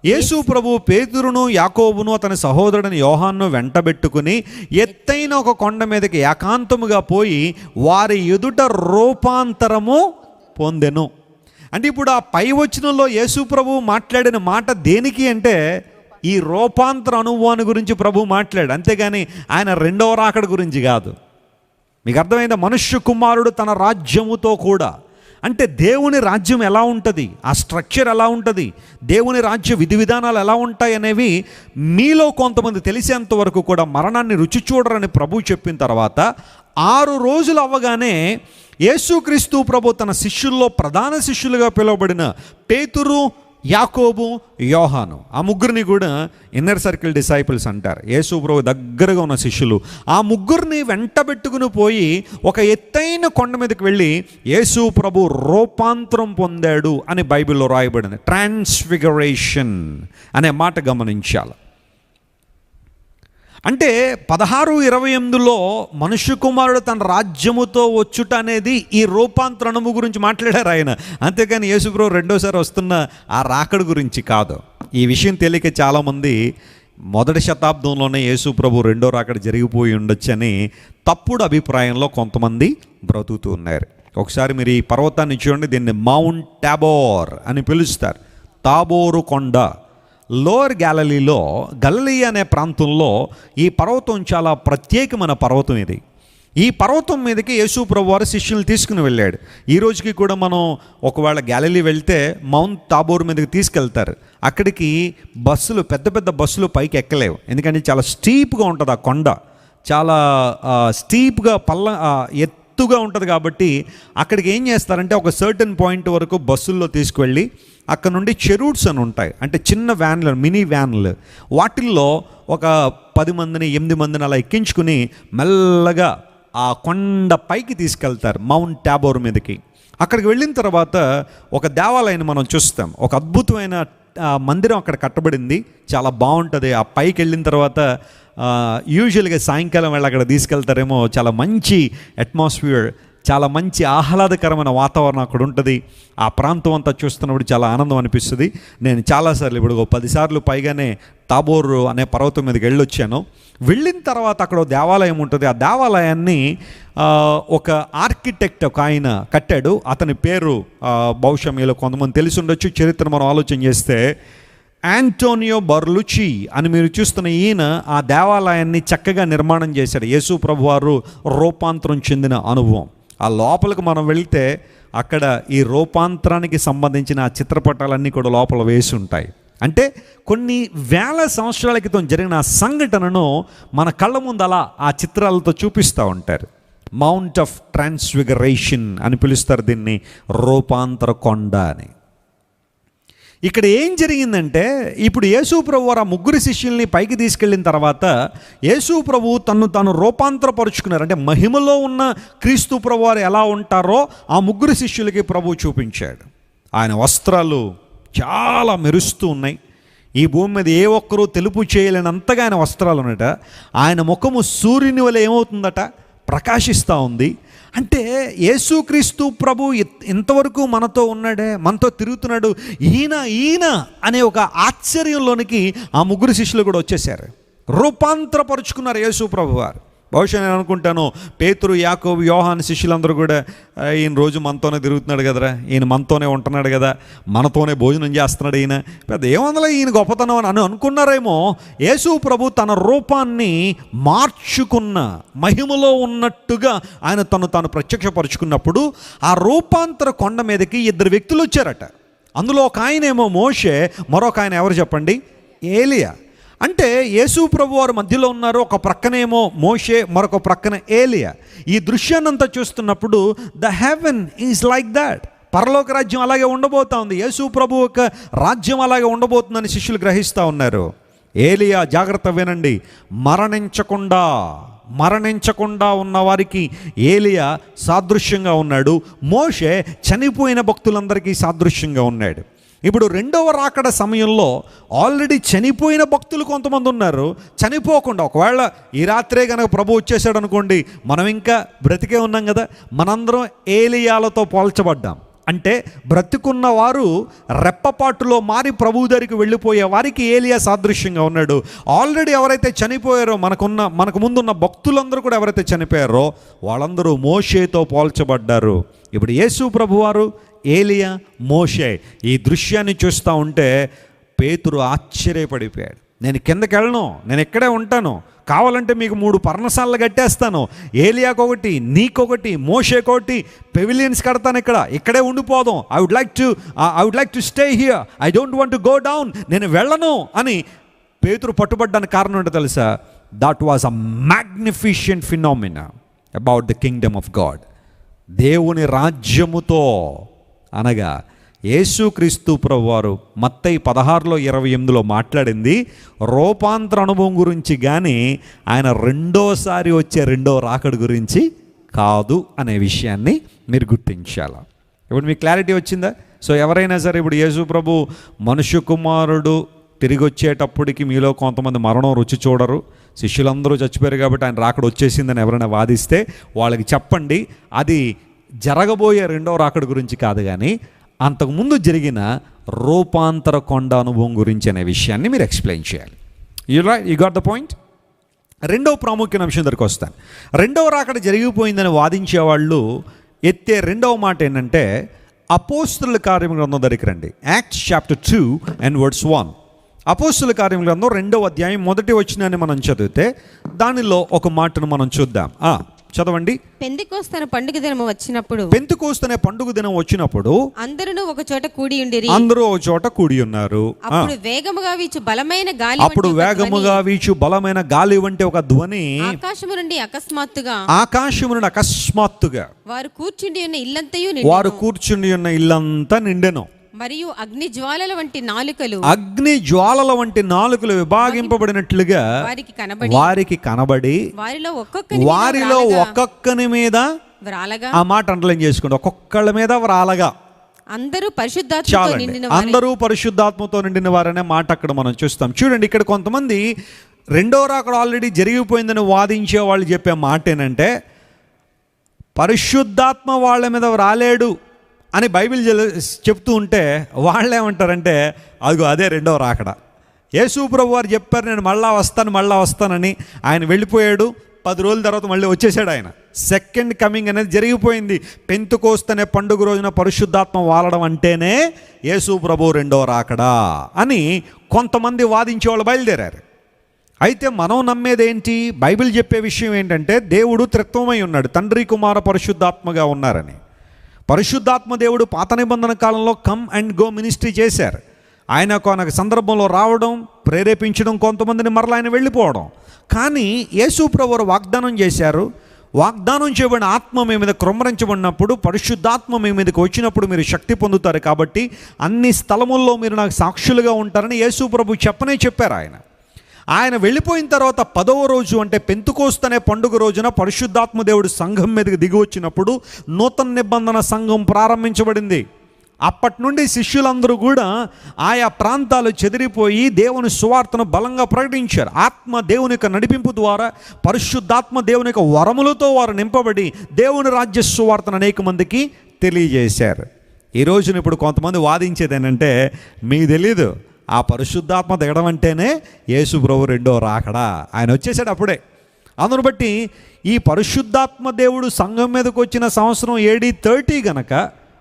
[SPEAKER 1] యేసు ప్రభు పేతురును యాకోబును అతని సహోదరుడిని యోహాన్ను వెంటబెట్టుకుని ఎత్తైన ఒక కొండ మీదకి ఏకాంతముగా పోయి వారి ఎదుట రూపాంతరము పొందెను. అంటే ఇప్పుడు ఆ పై వచనంలో యేసు ప్రభు మాట్లాడిన మాట దేనికి అంటే ఈ రూపాంతర అనుభవాన్ని గురించి ప్రభు మాట్లాడు, అంతేగాని ఆయన రెండవ రాకడ గురించి కాదు. మీకు అర్థమైందా? మనుష్య కుమారుడు తన రాజ్యముతో కూడా, అంటే దేవుని రాజ్యం ఎలా ఉంటుంది, ఆ స్ట్రక్చర్ ఎలా ఉంటుంది, దేవుని రాజ్య విధి విధానాలు ఎలా ఉంటాయి అనేవి మీలో కొంతమంది తెలిసేంత వరకు కూడా మరణాన్ని రుచి చూడరని ప్రభు చెప్పిన తర్వాత 6 రోజులు అవ్వగానే యేసుక్రీస్తు ప్రభు తన శిష్యుల్లో ప్రధాన శిష్యులుగా పిలువబడిన పేతురు, యాకోబు, యోహాను, ఆ ముగ్గురిని కూడా ఇన్నర్ సర్కిల్ డిసైపుల్స్ అంటారు. యేసు ప్రభు దగ్గరగా ఉన్న శిష్యులు. ఆ ముగ్గురిని వెంటబెట్టుకుని పోయి ఒక ఎత్తైన కొండ మీదకి వెళ్ళి యేసు ప్రభు రూపాంతరం పొందాడు అని బైబిల్లో రాయబడింది. ట్రాన్స్ఫిగరేషన్ అనే మాట గమనించాలి. అంటే 16:28లో మనుష్య కుమారుడు తన రాజ్యముతో వచ్చుట అనేది ఈ రూపాంతరణము గురించి మాట్లాడారు ఆయన, అంతేకాని యేసుప్రభు రెండోసారి వస్తున్న ఆ రాకడ గురించి కాదు. ఈ విషయం తెలియక చాలామంది మొదటి శతాబ్దంలోనే యేసుప్రభు రెండో రాకడ జరిగిపోయి ఉండొచ్చని తప్పుడు అభిప్రాయంలో కొంతమంది బ్రతుకుతూ ఉన్నారు. ఒకసారి మీరు ఈ పర్వతాన్ని చూడండి, దీన్ని మౌంట్ టాబోర్ అని పిలుస్తారు. తాబోరు కొండ లోయర్ గ్యాలలీలో, గలిలీ అనే ప్రాంతంలో ఈ పర్వతం చాలా ప్రత్యేకమైన పర్వతం ఇది. ఈ పర్వతం మీదకి యేసు ప్రభు వారు శిష్యులను తీసుకుని వెళ్ళాడు. ఈ రోజుకి కూడా మనం ఒకవేళ గ్యాలలీ వెళ్తే మౌంట్ తాబోర్ మీదకి తీసుకెళ్తారు. అక్కడికి బస్సులు, పెద్ద పెద్ద బస్సులు పైకి ఎక్కలేవు, ఎందుకంటే చాలా స్టీప్గా ఉంటుంది ఆ కొండ, చాలా స్టీప్గా ఎత్తుగా ఉంటుంది. కాబట్టి అక్కడికి ఏం చేస్తారంటే ఒక సర్టన్ పాయింట్ వరకు బస్సుల్లో తీసుకువెళ్ళి అక్కడ నుండి చెరూట్స్ అని ఉంటాయి, అంటే చిన్న వ్యాన్లు, మినీ వ్యాన్లు, వాటిల్లో ఒక 10 మందిని 8 మందిని అలా ఎక్కించుకుని మెల్లగా ఆ కొండ పైకి తీసుకెళ్తారు, మౌంట్ టాబోర్ మీదకి. అక్కడికి వెళ్ళిన తర్వాత ఒక దేవాలయాన్ని మనం చూస్తాం. ఒక అద్భుతమైన మందిరం అక్కడ కట్టబడింది, చాలా బాగుంటుంది. ఆ పైకి వెళ్ళిన తర్వాత యూజువల్గా సాయంకాలం వెళ్ళి అక్కడ తీసుకెళ్తారేమో, చాలా మంచి అట్మాస్ఫియర్, చాలా మంచి ఆహ్లాదకరమైన వాతావరణం అక్కడ ఉంటుంది. ఆ ప్రాంతం అంతా చూస్తున్నప్పుడు చాలా ఆనందం అనిపిస్తుంది. నేను చాలాసార్లు, ఇప్పుడు 10 సార్లు పైగానే తాబోర్ అనే పర్వతం మీదకి వెళ్ళొచ్చాను. వెళ్ళిన తర్వాత అక్కడ దేవాలయం ఉంటుంది. ఆ దేవాలయాన్ని ఒక ఆర్కిటెక్ట్ ఒక ఆయన కట్టాడు. అతని పేరు బహుశా మీలో కొంతమంది తెలిసి ఉండొచ్చు, చరిత్ర మనం ఆలోచన చేస్తే యాంటోనియో బర్లుచి అని మీరు చూస్తున్న ఈయన ఆ దేవాలయాన్ని చక్కగా నిర్మాణం చేశాడు. యేసు ప్రభు వారు రూపాంతరం చెందిన అనుభవం. ఆ లోపలికి మనం వెళ్తే అక్కడ ఈ రూపాంతరానికి సంబంధించిన ఆ చిత్రపటాలన్నీ కూడా లోపల వేసి ఉంటాయి. అంటే కొన్ని వేల సంవత్సరాల క్రితం జరిగిన ఆ సంఘటనను మన కళ్ళ ముందు అలా ఆ చిత్రాలతో చూపిస్తూ ఉంటారు. మౌంట్ ఆఫ్ ట్రాన్స్ఫిగరేషన్ అని పిలుస్తారు దీన్ని, రూపాంతర కొండ అని. ఇక్కడ ఏం జరిగిందంటే, ఇప్పుడు యేసు ప్రభు వారు ఆ ముగ్గురు శిష్యుల్ని పైకి తీసుకెళ్ళిన తర్వాత యేసు ప్రభు తాను రూపాంతరపరుచుకున్నారు. అంటే మహిమలో ఉన్న క్రీస్తు ప్రభు వారు ఎలా ఉంటారో ఆ ముగ్గురు శిష్యులకి ప్రభు చూపించాడు. ఆయన వస్త్రాలు చాలా మెరుస్తూ ఉన్నాయి. ఈ భూమి మీద ఏ ఒక్కరూ తెలుపు చేయలేనంతగా ఆయన వస్త్రాలు ఉన్నట. ఆయన ముఖము సూర్యుని వలె ఏమవుతుందట, ప్రకాశిస్తూ ఉంది. అంటే యేసుక్రీస్తు ప్రభు ఇంతవరకు మనతో ఉన్నాడే, మనతో తిరుగుతున్నాడు, ఈయన అనే ఒక ఆశ్చర్యంలోనికి ఆ ముగ్గురు శిష్యులు కూడా వచ్చేసారు. రూపాంతరపరుచుకున్నారు యేసు ప్రభు వారు. బహుశా నేను అనుకుంటాను పేతురు, యాకోబు, యోహాను శిష్యులందరూ కూడా ఈయన రోజు మనతోనే తిరుగుతున్నాడు కదరా, ఈయన మనతోనే ఉంటున్నాడు కదా, మనతోనే భోజనం చేస్తున్నాడు, ఈయన పెద్ద ఏమందలో ఈయన గొప్పతనం అని అనుకున్నారేమో. యేసు ప్రభు తన రూపాన్ని మార్చుకున్న, మహిమలో ఉన్నట్టుగా ఆయన తాను ప్రత్యక్షపరుచుకున్నప్పుడు ఆ రూపాంతర కొండ మీదకి 2 వ్యక్తులు వచ్చారట. అందులో ఒక ఆయనేమో మోషే, మరొక ఆయన ఎవరు చెప్పండి? ఏలియా. అంటే యేసు ప్రభు వారు మధ్యలో ఉన్నారు. ఒక ప్రక్కనేమో మోషే, మరొక ప్రక్కన ఏలియా. ఈ దృశ్యాన్నంతా చూస్తున్నప్పుడు the heaven is like that. పరలోక రాజ్యం అలాగే ఉండబోతా ఉంది. యేసు ప్రభు యొక్క రాజ్యం అలాగే ఉండబోతుందని శిష్యులు గ్రహిస్తూ ఉన్నారు. ఏలియా, జాగ్రత్త వినండి, మరణించకుండా ఉన్న వారికి ఏలియా సాదృశ్యంగా ఉన్నాడు. మోషే చనిపోయిన భక్తులందరికీ సాదృశ్యంగా ఉన్నాడు. ఇప్పుడు రెండవ రాకడ సమయంలో ఆల్రెడీ చనిపోయిన భక్తులు కొంతమంది ఉన్నారు. చనిపోకుండా ఒకవేళ ఈ రాత్రే కనుక ప్రభు వచ్చేసాడు అనుకోండి, మనం ఇంకా బ్రతికే ఉన్నాం కదా, మనందరం ఏలియాలతో పోల్చబడ్డాం. అంటే బ్రతికున్న వారు రెప్పపాటులో మారి ప్రభు దగ్గరికి వెళ్ళిపోయే వారికి ఏలియా సాదృశ్యంగా ఉన్నాడు. ఆల్రెడీ ఎవరైతే చనిపోయారో, మనకు ముందున్న భక్తులందరూ కూడా ఎవరైతే చనిపోయారో వాళ్ళందరూ మోషేతో పోల్చబడ్డారు. ఇప్పుడు యేసు ప్రభువారు, ఏలియా, మోషే, ఈ దృశ్యాన్ని చూస్తూ ఉంటే పేతురు ఆశ్చర్యపడిపోయాడు. నేను కిందకి వెళ్ళను, నేను ఇక్కడే ఉంటాను, కావాలంటే మీకు 3 పర్ణశాలలు కట్టేస్తాను, ఏలియాకొకటి, నీకొకటి, మోషేకొకటి, పెవిలియన్స్ కడతాను, ఇక్కడే ఉండిపోదాం, I would like to stay here, I don't want to go down, నేను వెళ్ళను అని పేతురు పట్టుబడ్డానికి కారణం ఏంటో తెలుసా? That was a magnificent phenomena about the kingdom of God. దేవుని రాజ్యముతో అనగా యేసుక్రీస్తు ప్రభువారు మత్తయి 16:28 మాట్లాడింది రూపాంతర అనుభవం గురించి, కానీ ఆయన రెండోసారి వచ్చే రెండో రాకడ గురించి కాదు అనే విషయాన్ని మీరు గుర్తించాలా. ఇప్పుడు మీకు క్లారిటీ వచ్చిందా? సో ఎవరైనా సరే ఇప్పుడు యేసు ప్రభు మనుష్య కుమారుడు తిరిగి వచ్చేటప్పటికి మీలో కొంతమంది మరణం రుచి చూడరు, శిష్యులందరూ చచ్చిపోయారు కాబట్టి ఆయన రాకడ వచ్చేసిందని ఎవరైనా వాదిస్తే వాళ్ళకి చెప్పండి, అది జరగబోయే రెండో రాకడ గురించి కాదు, కానీ అంతకుముందు జరిగిన రూపాంతర కొండ అనుభవం గురించి అనే విషయాన్ని మీరు ఎక్స్ప్లెయిన్ చేయాలి. You got the point. రెండవ ప్రాముఖ్యమైన అంశం దగ్గరికి వస్తాను. రెండవ రాకడ జరిగిపోయిందని వాదించే వాళ్ళు ఎత్తే రెండవ మాట ఏంటంటే, అపోస్తలుల కార్యముల గ్రంథం దగ్గరికి రండి. Acts chapter 2:1. అపోస్తలుల కార్యముల గ్రంథం 2వ అధ్యాయం 1వ వచనాన్ని మనం చదివితే దానిలో ఒక మాటను మనం చూద్దాం. చదవండి.
[SPEAKER 2] పెంతెకోస్తు పండుగ దినం
[SPEAKER 1] వచ్చినప్పుడు
[SPEAKER 2] అందరూ ఒక చోట కూడి ఉన్నారు. అప్పుడు వేగముగా వీచు బలమైన గాలి వంటి ఒక ధ్వని ఆకాశము నుండి అకస్మాత్తుగా వారు కూర్చుండి ఉన్న ఇల్లంతా నిండెను. మరియు అగ్ని జ్వాలల వంటి నాలుకలు విభాగింపబడినట్లుగా వారికి కనబడి వారిలో ఒక్కొక్కని మీద వ్రాలగా. ఆ మాట అండర్లైన్ చేసుకోండి, ఒక్కొక్కళ్ళ మీద వ్రాలగా. అందరూ పరిశుద్ధాత్మతో నిండిన వారనే మాట అక్కడ మనం చూస్తాం. చూడండి, ఇక్కడ కొంతమంది రెండో రాకడ ఆల్రెడీ జరిగిపోయిందని వాదించే వాళ్ళు చెప్పే మాట ఏంటంటే, పరిశుద్ధాత్మ వాళ్ళ మీద రాలేడు అని బైబిల్ చెప్తూ ఉంటే వాళ్ళు ఏమంటారంటే, అదిగో అదే రెండవ రాకడ. యేసు ప్రభు వారు చెప్పారు, నేను మళ్ళా వస్తానని. ఆయన వెళ్ళిపోయాడు, 10 రోజుల తర్వాత మళ్ళీ వచ్చేసాడు. ఆయన సెకండ్ కమింగ్ అనేది జరిగిపోయింది. పెంతెకోస్తు అనే పండుగ రోజున పరిశుద్ధాత్మ వాలడం అంటేనే యేసు ప్రభు రెండవ రాకడా అని కొంతమంది వాదించే వాళ్ళు బయలుదేరారు. అయితే మనం నమ్మేది ఏంటి? బైబిల్ చెప్పే విషయం ఏంటంటే, దేవుడు త్రిత్వమై ఉన్నాడు, తండ్రి, కుమార, పరిశుద్ధాత్మగా ఉన్నారని. పరిశుద్ధాత్మ దేవుడు పాత నిబంధన కాలంలో కమ్ అండ్ గో మినిస్ట్రీ చేశారు. ఆయన కొనొక సందర్భంలో రావడం, ప్రేరేపించడం, కొంతమందిని మరలా ఆయన వెళ్ళిపోవడం. కానీ యేసు ప్రభువు వాగ్దానం చేశారు, వాగ్దానం చేయబడిన ఆత్మ మీ మీద కృమ్మరించబడినప్పుడు, పరిశుద్ధాత్మ మీ మీదకి వచ్చినప్పుడు మీరు శక్తి పొందుతారు, కాబట్టి అన్ని స్థలముల్లో మీరు నాకు సాక్షులుగా ఉంటారని యేసు ప్రభు చెప్పారు. ఆయన వెళ్ళిపోయిన తర్వాత 10వ రోజు అంటే పెంతెకోస్తు అనే పండుగ రోజున పరిశుద్ధాత్మ దేవుడు సంఘం మీదకి దిగి వచ్చినప్పుడు నూతన నిబంధన సంఘం ప్రారంభించబడింది. అప్పటి నుండి శిష్యులందరూ కూడా ఆయా ప్రాంతాలు చెదిరిపోయి దేవుని సువార్తను బలంగా ప్రకటించారు. ఆత్మ దేవుని యొక్క నడిపింపు ద్వారా, పరిశుద్ధాత్మ దేవుని యొక్క వరములతో వారు నింపబడి దేవుని రాజ్య సువార్తను అనేక మందికి తెలియజేశారు. ఈ రోజున ఇప్పుడు కొంతమంది వాదించేది ఏంటంటే, మీకు తెలీదు, ఆ పరిశుద్ధాత్మ దిగడం అంటేనే యేసు ప్రభు రెండో రాకడా, ఆయన వచ్చేసాడు అప్పుడే. అందును బట్టి ఈ పరిశుద్ధాత్మ దేవుడు సంఘం మీదకి వచ్చిన సంవత్సరం AD 30 గనక,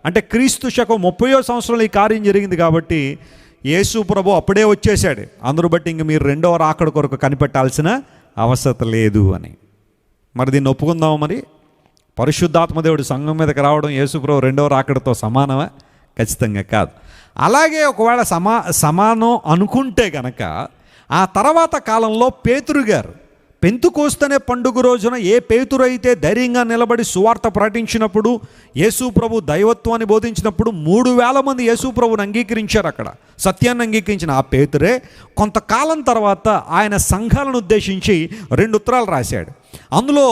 [SPEAKER 2] అంటే క్రీస్తు శకం 30వ సంవత్సరంలో ఈ కార్యం జరిగింది కాబట్టి యేసు ప్రభు అప్పుడే వచ్చేసాడు. అందును బట్టి ఇంక మీరు రెండవ రాకడ కొరకు కనిపెట్టాల్సిన అవసరం లేదు అని. మరి దీన్ని ఒప్పుకుందాము? మరి పరిశుద్ధాత్మ దేవుడు సంఘం మీదకి రావడం యేసు ప్రభు రెండవ రాకడతో సమానమా? ఖచ్చితంగా కాదు.
[SPEAKER 1] అలాగే ఒకవేళ సమానం అనుకుంటే గనక ఆ తర్వాత కాలంలో పేతురు గారు పెంతుకోస్తనే పండుగ రోజున ఏ పేతురు అయితే ధైర్యంగా నిలబడి సువార్త ప్రకటించినప్పుడు, యేసు ప్రభు దైవత్వాన్ని బోధించినప్పుడు 3,000 మంది యేసు ప్రభుని అంగీకరించారు. అక్కడ సత్యాన్ని అంగీకరించిన ఆ పేతురే కొంతకాలం తర్వాత ఆయన సంఘాలను ఉద్దేశించి 2 ఉత్తరాలు రాశాడు. అందులో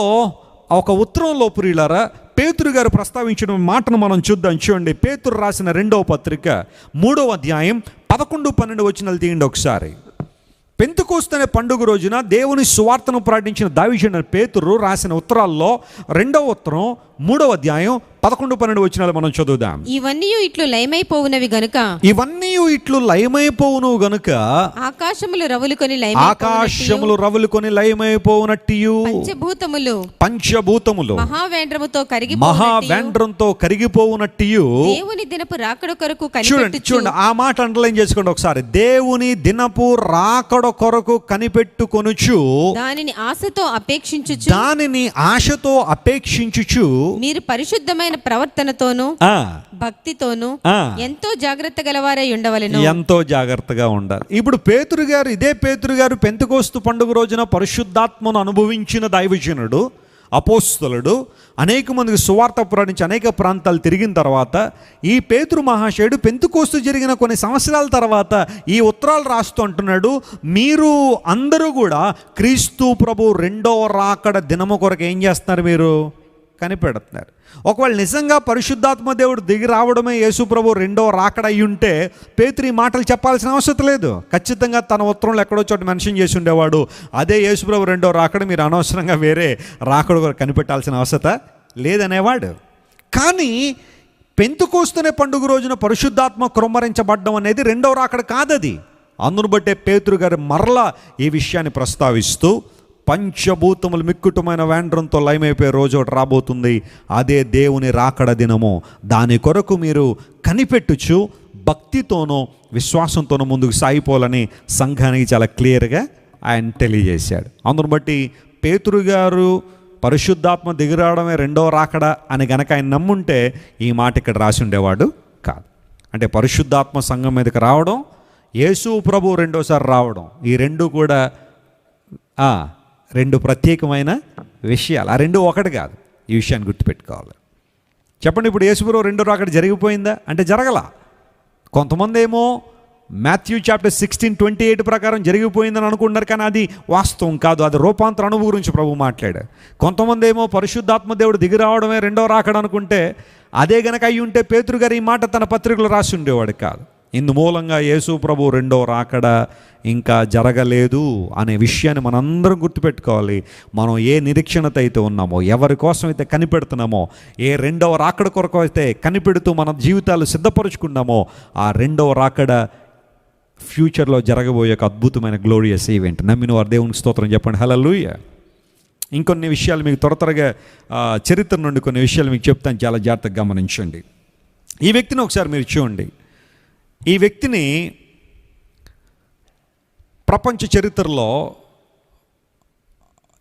[SPEAKER 1] ఒక ఉత్తరంలో ప్రియులారా పేతురు గారు ప్రస్తావించిన మాటను మనం చూద్దాం. చూడండి, పేతురు రాసిన 2వ పత్రిక 3వ అధ్యాయం 11-12 వచనాలు తీయండి ఒకసారి. పెంతుకోస్తనే పండుగ రోజున దేవుని సువార్తను ప్రకటించిన దావీదుడైన పేతురు రాసిన ఉత్తరాల్లో 2వ ఉత్తరం 3వ అధ్యాయం 11-12 వచనాలు మనం చదువుదాం.
[SPEAKER 2] ఇవన్నీ ఇట్లు లయమైపోవునవి గనుక ఆకాశములు రవులుకొని లయమైపోవునట్టియు పంచభూతములు మహావేంద్రంతో కరిగిపోవునట్టియు దేవుని దినపు రాకడ కొరకు చూడండి ఆ మాట అండర్లైన్ చేసుకోండి ఒకసారి. దేవుని దినపు రాకడ కొరకు కనిపెట్టుకొనుచు దానిని ఆశతో అపేక్షించుచు మీరు పరిశుద్ధమైన ప్రవర్తనతోను భక్తితోను ఎంతో జాగ్రత్త గలవారై ఉండవలెను. ఎంతో జాగ్రత్తగా ఉండాలి. ఇప్పుడు ఇదే పేతురు గారు పెంతెకోస్తు పండుగ రోజున పరిశుద్ధాత్మను అనుభవించిన దైవజనుడు, అపోస్తలుడు, అనేక మందికి సువార్త ప్రకటించి అనేక ప్రాంతాలు తిరిగిన తర్వాత ఈ పేతురు మహాశయుడు పెంతెకోస్తు జరిగిన కొన్ని సంవత్సరాల తర్వాత ఈ ఉత్తరాలు రాస్తూ అంటున్నాడు, మీరు అందరూ కూడా క్రీస్తు ప్రభు 2వ రాకడ దినము కొరకు ఏం చేస్తున్నారు? మీరు కనిపెడుతున్నారు. ఒకవేళ నిజంగా పరిశుద్ధాత్మ దేవుడు దిగి రావడమే యేసు ప్రభు 2వ రాకడ అయి ఉంటే పేతురు ఈ మాటలు చెప్పాల్సిన అవసరం లేదు. ఖచ్చితంగా తన ఉత్తరంలో ఎక్కడో చోట మెన్షన్ చేసి ఉండేవాడు, అదే యేసు ప్రభు 2వ రాకడ, మీరు అనవసరంగా వేరే రాకడ కనిపెట్టాల్సిన అవసరం లేదనేవాడు. కానీ పెంతెకోస్తు పండుగ రోజున పరిశుద్ధాత్మ కృమ్మరించబడ్డం అనేది 2వ రాకడ కాదది. అందును బట్టే పేతురు గారు మరలా ఈ విషయాన్ని ప్రస్తావిస్తూ పంచభూతములు మిక్కుటమైన వేండ్రంతో లయమైపోయే రోజు ఒకటి రాబోతుంది, అదే దేవుని రాకడ దినము. దాని కొరకు మీరు కనిపెట్టుచు భక్తితోనూ విశ్వాసంతోనూ ముందుకు సాగిపోవాలని సంఘానికి చాలా క్లియర్గా ఆయన తెలియజేశాడు. అందును బట్టి పేతురు గారు పరిశుద్ధాత్మ దిగిరావడమే 2వ రాకడ అని గనక ఆయన నమ్ముంటే ఈ మాట ఇక్కడ రాసి ఉండేవాడు కాదు. అంటే పరిశుద్ధాత్మ సంఘం మీదకి రావడం, యేసు ప్రభు 2వసారి రావడం, ఈ రెండు కూడా 2 ప్రత్యేకమైన విషయాలు. ఆ 2 ఒకటి కాదు. ఈ విషయాన్ని గుర్తుపెట్టుకోవాలి. చెప్పండి, ఇప్పుడు యేసు ప్రభు 2వ రాకడ జరిగిపోయిందా అంటే జరగల. కొంతమంది ఏమో మాథ్యూ చాప్టర్ 16:28 ప్రకారం జరిగిపోయిందని అనుకుంటున్నారు, కానీ అది వాస్తవం కాదు. అది రూపాంతర అనుభవం గురించి ప్రభు మాట్లాడారు. కొంతమంది ఏమో పరిశుద్ధాత్మ దేవుడు దిగి రావడమే 2వ రాకడ అనుకుంటే, అదే గనక అయ్యి ఉంటే పేతురు గారు ఈ మాట తన పత్రికలో రాసి ఉండేవాడు కాదు. ఇందు మూలంగా యేసు ప్రభు 2వ రాకడ ఇంకా జరగలేదు అనే విషయాన్ని మనందరం గుర్తుపెట్టుకోవాలి. మనం ఏ నిరీక్షణతో అయితే ఉన్నామో, ఎవరి కోసం అయితే కనిపెడుతున్నామో, ఏ 2వ రాకడ కొరకు అయితే కనిపెడుతూ మన జీవితాలు సిద్ధపరుచుకున్నామో, ఆ 2వ రాకడ ఫ్యూచర్లో జరగబోయే ఒక అద్భుతమైన గ్లోరియస్ ఈవెంట్. నమ్మిన వారు దేవునికి స్తోత్రం చెప్పండి. హల్లెలూయా. ఇంకొన్ని విషయాలు మీకు త్వరగా చరిత్ర నుండి కొన్ని విషయాలు మీకు చెప్తాను, చాలా జాగ్రత్తగా గమనించండి. ఈ వ్యక్తిని ఒకసారి మీరు చూడండి. ఈ వ్యక్తిని ప్రపంచ చరిత్రలో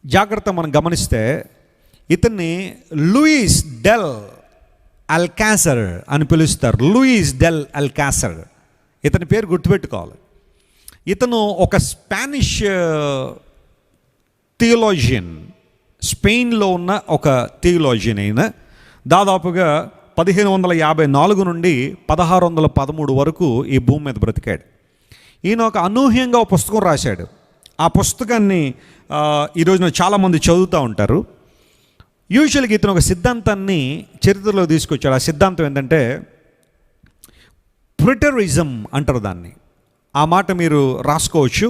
[SPEAKER 2] జాగ్రత్త మనం గమనిస్తే ఇతన్ని లూయిస్ డెల్ అల్కాసర్ అని పిలుస్తారు. లూయిస్ డెల్ అల్కాసర్ ఇతని పేరు గుర్తుపెట్టుకోవాలి. ఇతను ఒక స్పానిష్ థియోలాజియన్, స్పెయిన్లో ఉన్న ఒక థియోలాజియన్. అయిన దాదాపుగా 1554 నుండి 1613 వరకు ఈ భూమి మీద బ్రతికాడు. ఈయన ఒక అనూహ్యంగా ఒక పుస్తకం రాశాడు. ఆ పుస్తకాన్ని ఈరోజున చాలామంది చదువుతూ ఉంటారు. యూజువల్గా ఇతను ఒక సిద్ధాంతాన్ని చరిత్రలో తీసుకొచ్చాడు. ఆ సిద్ధాంతం ఏంటంటే ప్రిటరిజం అంటారు దాన్ని. ఆ మాట మీరు రాసుకోవచ్చు.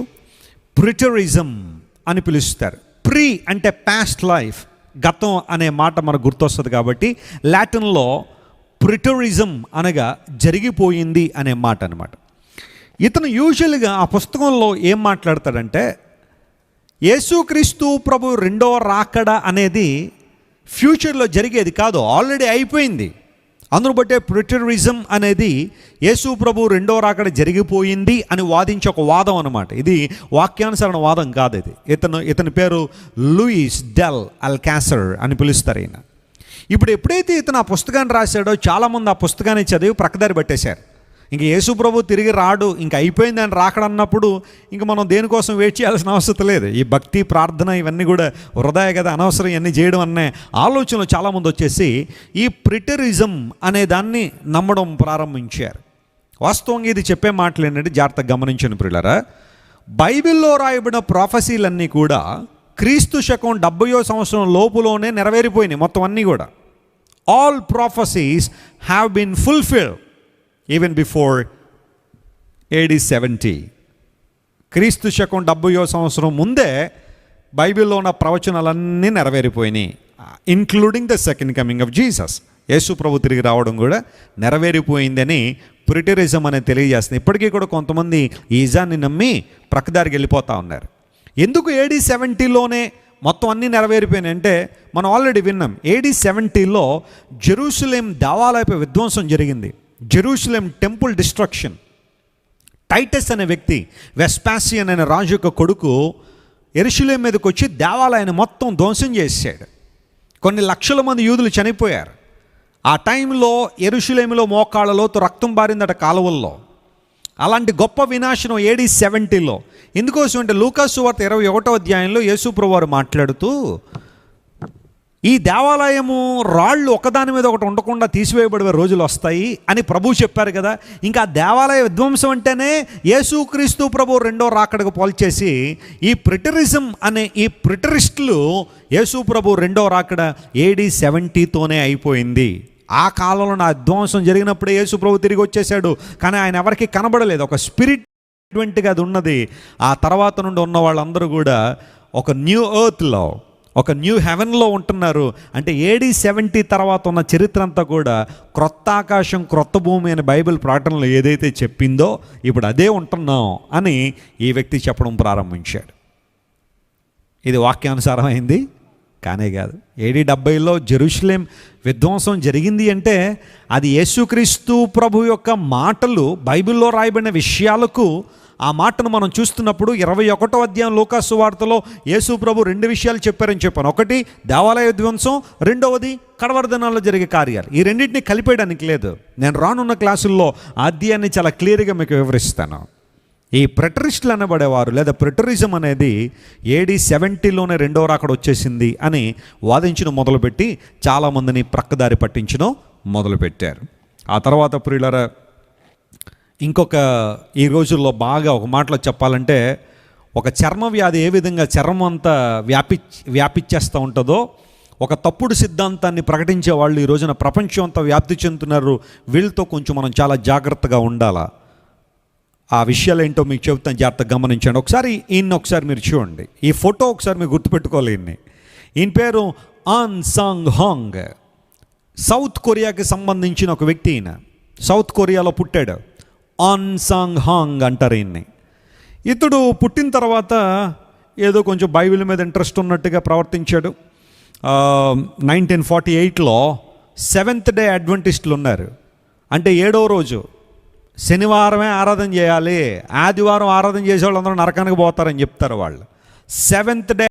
[SPEAKER 2] ప్రిటరిజం అని పిలుస్తారు. ప్రీ అంటే పాస్ట్ లైఫ్, గతం అనే మాట మనకు గుర్తొస్తుంది కాబట్టి లాటిన్లో ప్రిటరిజం అనగా జరిగిపోయింది అనే మాట అనమాట. ఇతను యూజువల్గా ఆ పుస్తకంలో ఏం మాట్లాడతాడంటే, యేసుక్రీస్తు ప్రభు 2వ రాకడ అనేది ఫ్యూచర్లో జరిగేది కాదు, ఆల్రెడీ అయిపోయింది. అందును బట్టే ప్రిటరిజం అనేది యేసు ప్రభు 2వ రాకడ జరిగిపోయింది అని వాదించే ఒక వాదం అనమాట. ఇది వాక్యానుసరణ వాదం కాదు. ఇది ఇతని పేరు లూయిస్ డెల్ అల్కాసర్ అని పిలుస్తారు ఈయన. ఇప్పుడు ఎప్పుడైతే ఇతను ఆ పుస్తకాన్ని రాశాడో చాలామంది ఆ పుస్తకాన్ని చదివి ప్రక్కదారి పట్టేశారు.
[SPEAKER 1] ఇంక యేసు ప్రభు తిరిగి రాడు, ఇంక అయిపోయింది అని రాకడన్నప్పుడు ఇంక మనం దేనికోసం వెయిట్ చేయాల్సిన అవసరం లేదు. ఈ భక్తి ప్రార్థన ఇవన్నీ కూడా వృధాయే కదా, అనవసరం ఇవన్నీ చేయడం అనే ఆలోచనలు చాలామంది వచ్చేసి ఈ ప్రిటరిజం అనే దాన్ని నమ్మడం ప్రారంభించారు. వాస్తవంగా ఇది చెప్పే మాటలు ఏంటంటే జాగ్రత్తగా గమనించండి ప్రియులారా, బైబిల్లో రాయబడిన ప్రాఫెసీలన్నీ కూడా క్రీస్తు శకం 70వ సంవత్సరం లోపులోనే నెరవేరిపోయినాయి మొత్తం అన్నీ కూడా. All prophecies have been fulfilled even before AD 70. క్రీస్తు శకం 70వ సంవత్సరం ముందే బైబిల్లో ఉన్న ప్రవచనాలన్నీ నెరవేరిపోయినాయి, including the second coming of Jesus. యేసు ప్రభు తిరిగి రావడం కూడా నెరవేరిపోయిందని ప్రిటరిజం అనేది తెలియజేస్తుంది. ఇప్పటికీ కూడా కొంతమంది ఈ ఇజాన్ని నమ్మి ప్రక్కదారికి వెళ్ళిపోతూ ఉన్నారు. ఎందుకు AD 70లోనే మొత్తం అన్నీ నెరవేరిపోయినాయి అంటే మనం ఆల్రెడీ విన్నాం. AD 70లో జెరూసలేం దేవాలయపై విధ్వంసం జరిగింది. Jerusalem temple destruction. టైటస్ అనే వ్యక్తి, వెస్పాసియన్ అనే రాజు యొక్క కొడుకు, యెరూషలేం మీదకి వచ్చి దేవాలయాన్ని మొత్తం ధ్వంసం చేశాడు. కొన్ని లక్షల మంది యూదులు చనిపోయారు. ఆ టైంలో యెరూషలేములో మోకాళ్ళలోతు రక్తం బారిందట కాలువల్లో. అలాంటి గొప్ప వినాశనం AD 70లో. ఎందుకోసం అంటే లూకా సువార్త 21వ అధ్యాయంలో యేసు ప్రభువారు మాట్లాడుతూ ఈ దేవాలయము రాళ్ళు ఒకదాని మీద ఒకటి ఉండకుండా తీసివేయబడే రోజులు వస్తాయి అని ప్రభు చెప్పారు కదా. ఇంకా దేవాలయ విధ్వంసం అంటేనే యేసుక్రీస్తు ప్రభు రెండో రాకడకు పోల్చేసి ఈ ప్రిటరిజం అనే ఈ ప్రిటరిస్టులు యేసు ప్రభు రెండో రాకడ AD 70తోనే అయిపోయింది. ఆ కాలంలో నా విధ్వంసం జరిగినప్పుడే యేసు ప్రభు తిరిగి వచ్చేసాడు, కానీ ఆయన ఎవరికి కనబడలేదు. ఒక స్పిరిట్ అటువంటిగా అది ఉన్నది. ఆ తర్వాత నుండి ఉన్న వాళ్ళందరూ కూడా ఒక న్యూ ఎర్త్లో, ఒక న్యూ హెవెన్లో ఉంటున్నారు. అంటే AD 70 తర్వాత ఉన్న చరిత్ర అంతా కూడా క్రొత్త ఆకాశం క్రొత్త భూమి అని బైబిల్ ప్రకటనలో ఏదైతే చెప్పిందో ఇప్పుడు అదే ఉంటున్నాం అని ఈ వ్యక్తి చెప్పడం ప్రారంభించాడు. ఇది వాక్యానుసారమైంది కానే కాదు. AD 70లో జెరూసలేం విధ్వంసం జరిగింది అంటే అది యేసుక్రీస్తు ప్రభు యొక్క మాటలు, బైబిల్లో రాయబడిన విషయాలకు ఆ మాటను మనం చూస్తున్నప్పుడు 21వ అధ్యాయం లూకా సువార్తలో యేసు ప్రభు 2 విషయాలు చెప్పారని చెప్పాను. ఒకటి దేవాలయ విధ్వంసం, రెండవది కడవరి దినాల్లో జరిగే కార్యాలు. ఈ రెండింటిని కలిపేయడానికి లేదు. నేను రానున్న క్లాసుల్లో ఆ అధ్యాయాన్ని చాలా క్లియర్గా మీకు వివరిస్తాను. ఈ ప్రిటరిస్టులు అనబడేవారు లేదా ప్రిటరిజం అనేది AD 70లోనే రెండో రాకడ వచ్చేసింది అని వాదించడం మొదలుపెట్టి చాలామందిని ప్రక్కదారి పట్టించడం మొదలుపెట్టారు. ఆ తర్వాత ప్రియులారా ఇంకొక ఈ రోజుల్లో బాగా ఒక మాటలో చెప్పాలంటే ఒక చర్మ వ్యాధి ఏ విధంగా చర్మం అంతా వ్యాపించేస్తూ ఉంటుందో ఒక తప్పుడు సిద్ధాంతాన్ని ప్రకటించే వాళ్ళు ఈ రోజున ప్రపంచం అంతా వ్యాప్తి చెందుతున్నారు. వీళ్ళతో కొంచెం మనం చాలా జాగ్రత్తగా ఉండాలా. ఆ విషయాలు ఏంటో మీకు చెబుతాను, జాగ్రత్తగా గమనించండి. ఒకసారి మీరు చూడండి. ఈ ఫోటో ఒకసారి మీరు గుర్తుపెట్టుకోవాలి. ఈయన పేరు ఆన్ సాంగ్ హాంగ్. సౌత్ కొరియాకి సంబంధించిన ఒక వ్యక్తి. ఈయన సౌత్ కొరియాలో పుట్టాడు. ఆన్ సాంగ్ హాంగ్ అంటారు ఈయన్ని. ఇతడు పుట్టిన తర్వాత ఏదో కొంచెం బైబిల్ మీద ఇంట్రెస్ట్ ఉన్నట్టుగా ప్రవర్తించాడు. 1948లో 7th డే అడ్వెంటిస్టులు ఉన్నారు. అంటే 7వ రోజు శనివారమే ఆరాధన చేయాలి, ఆదివారం ఆరాధన చేసేవాళ్ళు అందరూ నరకానికి పోతారని చెప్తారు వాళ్ళు. 7th డే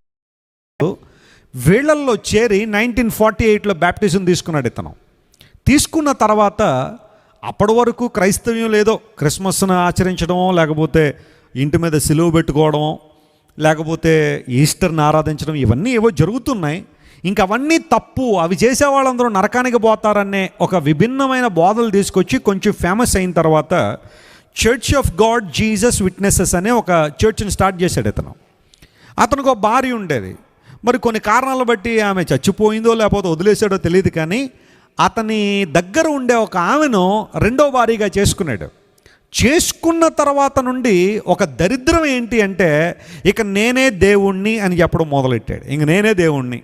[SPEAKER 1] వీళ్ళల్లో చేరి 1948లో బ్యాప్టిజం తీసుకున్నాడు ఇతను. తీసుకున్న తర్వాత అప్పటి వరకు క్రైస్తవ్యం లేదో క్రిస్మస్ను ఆచరించడమో, లేకపోతే ఇంటి మీద సిలువ పెట్టుకోవడమో, లేకపోతే ఈస్టర్ని ఆరాధించడం, ఇవన్నీ ఏవో జరుగుతున్నాయి. ఇంక అవన్నీ తప్పు, అవి చేసే వాళ్ళందరూ నరకానికి పోతారనే ఒక విభిన్నమైన బోధలు తీసుకొచ్చి కొంచెం ఫేమస్ అయిన తర్వాత church of God Jesus witnesses అనే ఒక చర్చ్ని స్టార్ట్ చేశాడు ఇతను. అతనికి ఒక భార్య ఉండేది. మరి కొన్ని కారణాలు బట్టి ఆమె చచ్చిపోయిందో లేకపోతే వదిలేసాడో తెలియదు, కానీ అతని దగ్గర ఉండే ఒక ఆమెను రెండో భార్యగా చేసుకున్నాడు. చేసుకున్న తర్వాత నుండి ఒక దరిద్రం ఏంటి అంటే ఇక నేనే దేవుణ్ణి అని చెప్పడం మొదలెట్టాడు. ఇంక నేనే దేవుణ్ణి,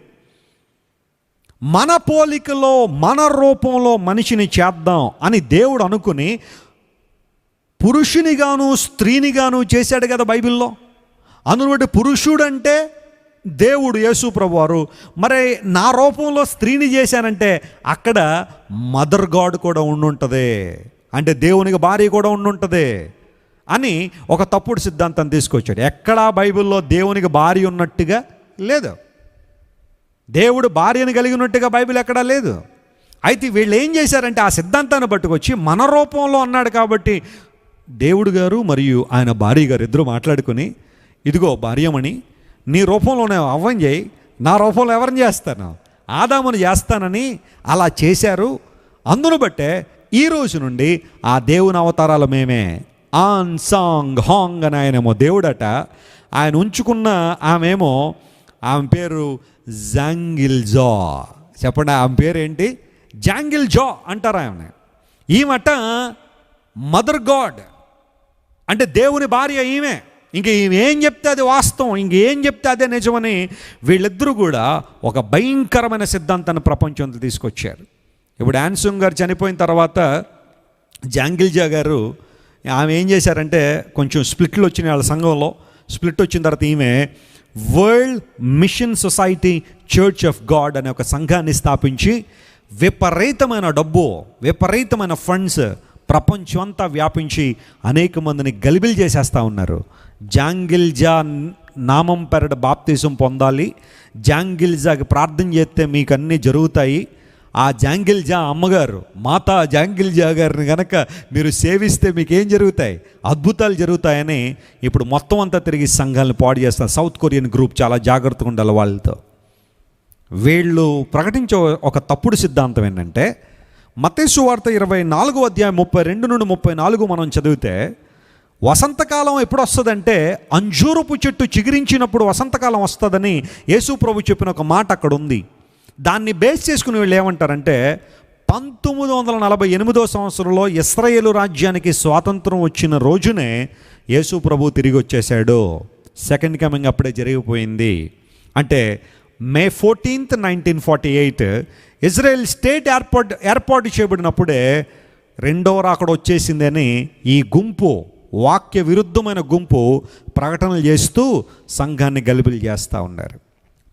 [SPEAKER 1] మన పోలికలో మన రూపంలో మనిషిని చేద్దాం అని దేవుడు అనుకుని పురుషునిగాను స్త్రీనిగాను చేశాడు కదా బైబిల్లో. అందుబట్టి పురుషుడంటే దేవుడు యేసు ప్రభువారు, మరి నా రూపంలో స్త్రీని చేశానంటే అక్కడ మదర్ గాడ్ కూడా ఉండుంటుంది, అంటే దేవునికి భార్య కూడా ఉండుంటుంది అని ఒక తప్పుడు సిద్ధాంతం తీసుకొచ్చాడు. ఎక్కడా బైబిల్లో దేవునికి భార్య ఉన్నట్టుగా లేదు, దేవుడు భార్యను కలిగి ఉన్నట్టుగా బైబిల్ ఎక్కడా లేదు. అయితే వీళ్ళు ఏం చేశారంటే ఆ సిద్ధాంతాన్ని పట్టుకొచ్చి మన రూపంలో అన్నాడు కాబట్టి దేవుడు గారు మరియు ఆయన భార్య గారు ఇద్దరు మాట్లాడుకుని, ఇదిగో భార్యమణి, నీ రూపంలోనే అవ్వని చేయి, నా రూపంలో ఎవరిని చేస్తాను, ఆదామును చేస్తానని అలా చేశారు. అందును బట్టే ఈ రోజు నుండి ఆ దేవుని అవతారాలు మేమే. ఆన్ సాంగ్ హాంగ్ అని ఆయనేమో దేవుడట, ఆయన ఉంచుకున్న ఆమెమో, ఆమె పేరు జాంగిల్జా. చెప్పండి, ఆమె పేరు ఏంటి? జాంగిల్జా అంటారు ఆమె. ఈమెట మదర్ గాడ్, అంటే దేవుని భార్య ఈమె. ఇంక ఈమె ఏం చెప్తే అది వాస్తవం, ఇంకేం చెప్తే అదే నిజమని వీళ్ళిద్దరూ కూడా ఒక భయంకరమైన సిద్ధాంతాన్ని ప్రపంచంలో తీసుకొచ్చారు. ఇప్పుడు యాన్సుంగ్ గారు చనిపోయిన తర్వాత జాంగిల్జా గారు ఆమె ఏం చేశారంటే, కొంచెం స్ప్లిట్లు వచ్చినాయి వాళ్ళ సంఘంలో. స్ప్లిట్ వచ్చిన తర్వాత ఈమె World Mission Society Church of God అనే ఒక సంఘాన్ని స్థాపించి విపరీతమైన డబ్బు, విపరీతమైన ఫండ్స్ ప్రపంచం అంతా వ్యాపించి అనేక మందిని గలిబిలి చేసేస్తూ ఉన్నారు. జాంగిల్జా నామం పెరట బాప్తిజం పొందాలి, జాంగిల్జాకి ప్రార్థన చేస్తే మీకు అన్నీ జరుగుతాయి, ఆ జాంగిల్జా అమ్మగారు మాతా జాంగిల్జా గారిని కనుక మీరు సేవిస్తే మీకు ఏం జరుగుతాయి, అద్భుతాలు జరుగుతాయని ఇప్పుడు మొత్తం అంతా తిరిగి సంఘాలను పాడు చేస్తారు. సౌత్ కొరియన్ గ్రూప్ చాలా జాగ్రత్తగా ఉండాలి వాళ్ళతో. వీళ్ళు ప్రకటించే ఒక తప్పుడు సిద్ధాంతం ఏంటంటే, మత్తయి సువార్త 24వ అధ్యాయం 32 నుండి 34 మనం చదివితే, వసంతకాలం ఎప్పుడు వస్తుందంటే అంజూరపు చెట్టు చిగురించినప్పుడు వసంతకాలం వస్తుందని యేసు ప్రభు చెప్పిన ఒక మాట అక్కడ ఉంది. దాన్ని బేస్ చేసుకుని వీళ్ళు ఏమంటారంటే, 1948వ సంవత్సరంలో ఇశ్రాయేలు రాజ్యానికి స్వాతంత్రం వచ్చిన రోజునే యేసు ప్రభు తిరిగి వచ్చేసాడు. సెకండ్ కమింగ్ అప్పుడే జరిగిపోయింది. అంటే May 14th, 1948 ఇజ్రాయెల్ స్టేట్ ఏర్పాటు చేయబడినప్పుడే రెండవ రాకడ వచ్చేసిందని ఈ గుంపు, వాక్య విరుద్ధమైన గుంపు ప్రకటనలు చేస్తూ సంఘాన్ని గలిబిలి చేస్తూ ఉన్నారు.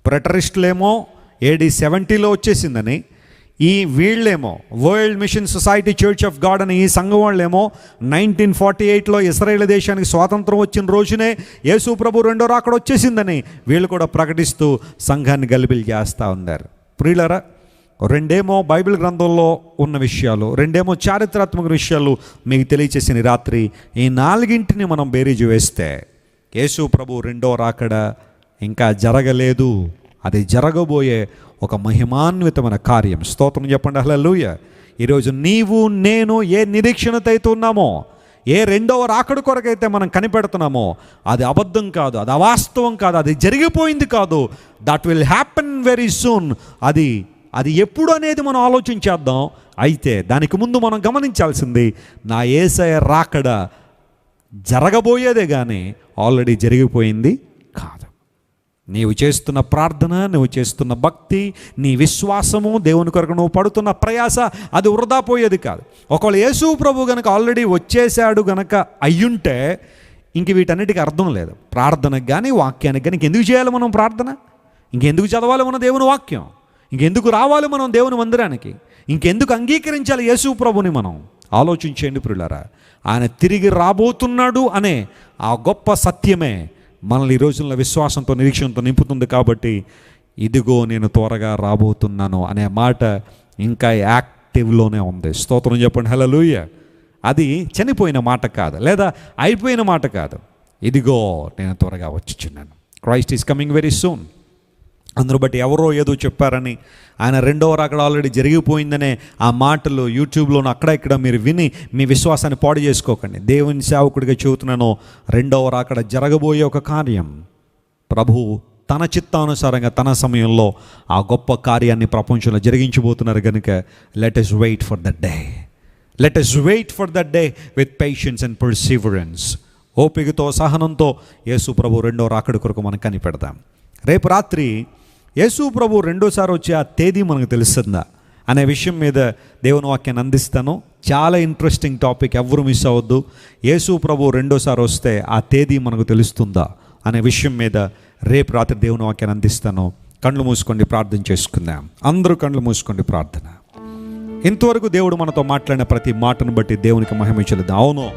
[SPEAKER 1] ప్రెటరిస్టులేమో AD 70లో వచ్చేసిందని, ఈ వీళ్ళేమో World Mission Society Church of God అని ఈ సంఘం వాళ్ళేమో 1948లో ఇశ్రాయేల్ దేశానికి స్వాతంత్రం వచ్చిన రోజునే యేసు ప్రభు రెండో రాకడ వచ్చేసిందని వీళ్ళు కూడా ప్రకటిస్తూ సంఘాన్ని గలిబిలి చేస్తూ ఉన్నారు. ప్రియులారా, రెండేమో బైబిల్ గ్రంథంలో ఉన్న విషయాలు, రెండేమో చారిత్రాత్మక విషయాలు మీకు తెలియచేసిన రాత్రి ఈ నాలుగింటిని మనం బేరీజు వేస్తే యేసు ప్రభు రెండో రాకడ ఇంకా జరగలేదు, అది జరగబోయే ఒక మహిమాన్వితమైన కార్యం. స్తోత్రం చెప్పండి, హల్లెలూయా. ఈరోజు నీవు నేను ఏ నిరీక్షణతో అయితే ఉన్నామో, ఏ రెండవ రాకడ కొరకైతే మనం కనిపెడుతున్నామో, అది అబద్ధం కాదు, అది అవాస్తవం కాదు, అది జరిగిపోయింది కాదు. That will happen very soon. అది ఎప్పుడు అనేది మనం ఆలోచించేద్దాం. అయితే దానికి ముందు మనం గమనించాల్సింది, నా యేసయ్య రాకడ జరగబోయేదే కానీ ఆల్రెడీ జరిగిపోయింది కాదు. నీవు చేస్తున్న ప్రార్థన, నువ్వు చేస్తున్న భక్తి, నీ విశ్వాసము, దేవుని కొరకు నువ్వు పడుతున్న ప్రయాస, అది వృధా పోయేది కాదు. ఒకవేళ యేసు ప్రభు గనక ఆల్రెడీ వచ్చేసాడు గనక అయ్యుంటే ఇంక వీటన్నిటికీ అర్థం లేదు. ప్రార్థనకు కానీ వాక్యానికి కానీ ఇంకెందుకు చేయాలి మనం ప్రార్థన? ఇంకెందుకు చదవాలి మన దేవుని వాక్యం? ఇంకెందుకు రావాలి మనం దేవుని మందిరానికి? ఇంకెందుకు అంగీకరించాలి యేసు ప్రభుని? మనం ఆలోచించేయండి ప్రియులారా. ఆయన తిరిగి రాబోతున్నాడు అనే ఆ గొప్ప సత్యమే మనల్ని ఈ రోజుల్లో విశ్వాసంతో, నిరీక్షణతో నింపుతుంది. కాబట్టి ఇదిగో నేను త్వరగా రాబోతున్నాను అనే మాట ఇంకా యాక్టివ్లోనే ఉంది. స్తోత్రం చెప్పండి, హల్లెలూయా. అది చనిపోయిన మాట కాదు, లేదా అయిపోయిన మాట కాదు. ఇదిగో నేను త్వరగా వచ్చుచున్నాను. Christ is coming very soon. అందరూ బట్టి ఎవరో ఏదో చెప్పారని, ఆయన రెండవ రాకడ ఆల్రెడీ జరిగిపోయిందనే ఆ మాటలు యూట్యూబ్లోనూ అక్కడ ఇక్కడ మీరు విని మీ విశ్వాసాన్ని పాడు చేసుకోకండి. దేవుని సేవకుడిగా చెబుతున్నాను, రెండవ రాకడ జరగబోయే ఒక కార్యం. ప్రభువు తన చిత్తానుసారంగా తన సమయంలో ఆ గొప్ప కార్యాన్ని ప్రపంచంలో జరిగించబోతున్నారు కనుక let us wait for that day. Let us wait for that day with patience and perseverance. ఓపికతో, సహనంతో యేసు ప్రభు రెండో రాకడ కొరకు మనం కనిపెడదాం. రేపు రాత్రి యేసు ప్రభు రెండోసారి వచ్చే ఆ తేదీ మనకు తెలుస్తుందా అనే విషయం మీద దేవుని వాక్యాన్ని అందిస్తాను. చాలా ఇంట్రెస్టింగ్ టాపిక్, ఎవరు మిస్ అవ్వద్దు. యేసు ప్రభు రెండోసారి వస్తే ఆ తేదీ మనకు తెలుస్తుందా అనే విషయం మీద రేపు రాత్రి దేవుని వాక్యాన్ని అందిస్తాను. కళ్ళు మూసుకోండి, ప్రార్థన చేసుకుందాం. అందరూ కళ్ళు మూసుకోండి, ప్రార్థన. ఇంతవరకు దేవుడు మనతో మాట్లాడిన ప్రతి మాటను బట్టి దేవునికి మహిమ చెల్లిద్దాం. అవును,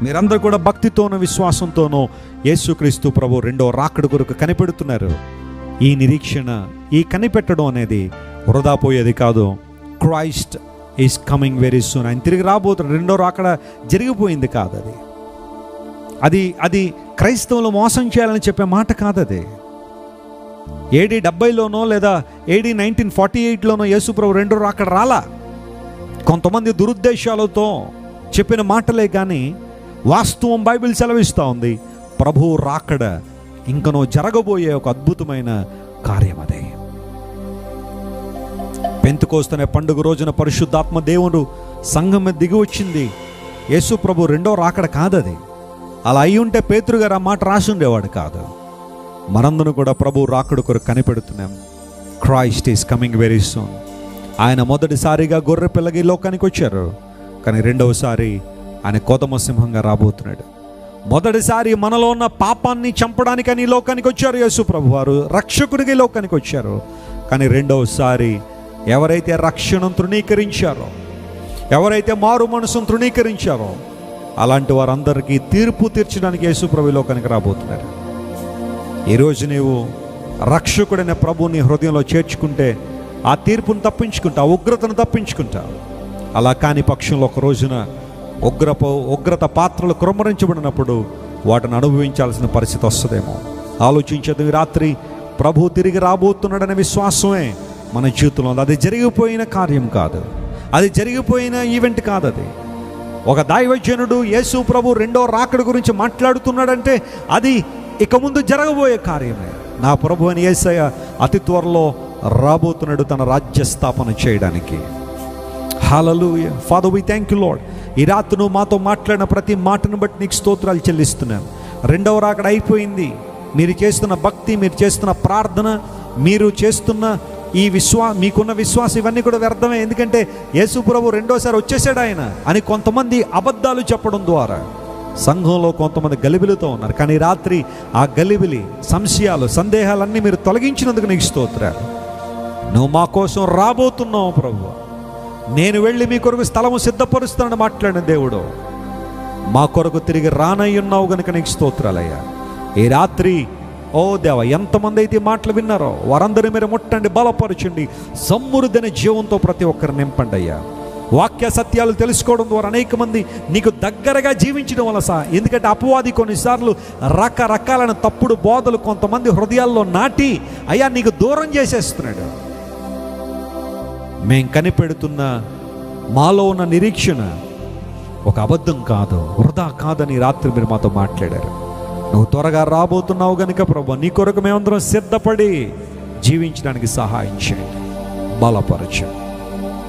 [SPEAKER 1] మీరందరూ కూడా భక్తితోనూ విశ్వాసంతోనూ యేసుక్రీస్తు ప్రభు రెండో రాకడ కొరకు కనిపెడుతున్నారు. ఈ నిరీక్షణ, ఈ కనిపెట్టడం అనేది వృధా పోయేది కాదు. Christ is coming very soon. ఆయన తిరిగి రాబోతున్నాడు. రెండో రాకడ జరిగిపోయింది కాదు అది. అది అది క్రైస్తవులు మోసం చేయాలని చెప్పే మాట కాదు అది. AD 70లోనో లేదా AD 1948లోనో యేసుప్రభు రెండో రాకడ రాలా. కొంతమంది దురుద్దేశాలతో చెప్పిన మాటలే కానీ వాస్తవం బైబిల్ సెలవిస్తూ ఉంది. ప్రభువు రాకడ ఇంకనో జరగబోయే ఒక అద్భుతమైన కార్యం అదే. పెంతెకోస్తనే పండుగ రోజున పరిశుద్ధాత్మ దేవుడు సంఘం మీద దిగి వచ్చింది. యేసు ప్రభు రెండో రాకడ కాదది. అలా అయి ఉంటే పేతురు గారు ఆ మాట రాసి ఉండేవాడు కాదు. మనందరం కూడా ప్రభు రాకడ కొరకు కనిపెడుతున్నాం. Christ is coming very soon. ఆయన మొదటిసారిగా గొర్రె పిల్లగా ఈ లోకానికి వచ్చారు, కానీ రెండవసారి ఆయన కోదమ సింహంగా రాబోతున్నాడు. మొదటిసారి మనలో ఉన్న పాపాన్ని చంపడానికని ఈ లోకానికి వచ్చారు యేసు ప్రభు వారు, రక్షకుడిగా ఈ లోకానికి వచ్చారు. కానీ రెండవసారి ఎవరైతే రక్షణను తృణీకరించారో, ఎవరైతే మారు మనసును తృణీకరించారో అలాంటి వారందరికీ తీర్పు తీర్చడానికి యేసు ప్రభు ఈ లోకానికి రాబోతున్నారు. ఈరోజు నీవు రక్షకుడైన ప్రభుని హృదయంలో చేర్చుకుంటే ఆ తీర్పును తప్పించుకుంటా, ఆ ఉగ్రతను తప్పించుకుంటా. అలా కాని పక్షంలో ఒక రోజున ఉగ్రత పాత్రలు కుమ్మరించబడినప్పుడు వాటిని అనుభవించాల్సిన పరిస్థితి వస్తుందేమో. ఆలోచించదు. ఈ రాత్రి ప్రభు తిరిగి రాబోతున్నాడనే విశ్వాసమే మన జీవితంలో ఉంది. అది జరిగిపోయిన కార్యం కాదు, అది జరిగిపోయిన ఈవెంట్ కాదు. అది ఒక దైవజనుడు యేసు ప్రభు రెండో రాకడ గురించి మాట్లాడుతున్నాడంటే అది ఇక ముందు జరగబోయే కార్యమే. నా ప్రభు అని యేసయ్య అతి త్వరలో రాబోతున్నాడు తన రాజ్య స్థాపన చేయడానికి. Hallelujah. Father we thank you Lord. ఈ రాత్రి నువ్వు మాతో మాట్లాడిన ప్రతి మాటను బట్టి నీకు స్తోత్రాలు చెల్లిస్తున్నాను. రెండవ రాకడ అయిపోయింది. మీరు చేస్తున్న భక్తి, మీరు చేస్తున్న ప్రార్థన, మీరు చేస్తున్న ఈ మీకున్న విశ్వాసం ఇవన్నీ కూడా వ్యర్థమే. ఎందుకంటే యేసు ప్రభు రెండోసారి వచ్చేసాడు ఆయన అని కొంతమంది అబద్ధాలు చెప్పడం ద్వారా సంఘంలో కొంతమంది గలిబిలితో ఉన్నారు. కానీ రాత్రి ఆ గలిబిలి, సంశయాలు, సందేహాలన్నీ మీరు తొలగించినందుకు నీకు స్తోత్రాలు. నువ్వు మా కోసం రాబోతున్నావు ప్రభు. నేను వెళ్ళి మీ కొరకు స్థలము సిద్ధపరుస్తానని మాట్లాడిన దేవుడు, మా కొరకు తిరిగి రానయ్యున్నావు గనుక నీకు స్తోత్రాలయ్యా. ఈ రాత్రి ఓ దేవ, ఎంతమంది అయితే మాటలు విన్నారో వారందరూ మీరు ముట్టండి, బలపరచండి, సమృద్ధైన జీవంతో ప్రతి ఒక్కరు నింపండి అయ్యా. వాక్య సత్యాలు తెలుసుకోవడం ద్వారా అనేక మంది నీకు దగ్గరగా జీవించడం వల్ల ఎందుకంటే అపవాది కొన్నిసార్లు రకరకాలైన తప్పుడు బోధలు కొంతమంది హృదయాల్లో నాటి అయ్యా నీకు దూరం చేసేస్తున్నాడు. మేం కనిపెడుతున్న మాలో ఉన్న నిరీక్షణ ఒక అబద్ధం కాదు, వృధా కాదని రాత్రి మీరు మాతో మాట్లాడారు. నువ్వు త్వరగా రాబోతున్నావు గనుక ప్రభు నీ కొరకు మేమందరం సిద్ధపడి జీవించడానికి సహాయం చేయండి, బలపరచండి.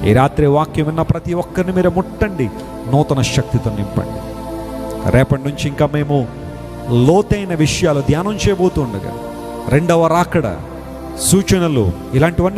[SPEAKER 1] ఈ రాత్రి వాక్యం విన్న ప్రతి ఒక్కరిని మీరు ముట్టండి, నూతన శక్తితో నింపండి. రేపటి నుంచి ఇంకా మేము లోతైన విషయాలు ధ్యానం చేయబోతుండగా రెండవ రాకడ సూచనలు ఇలాంటివన్నీ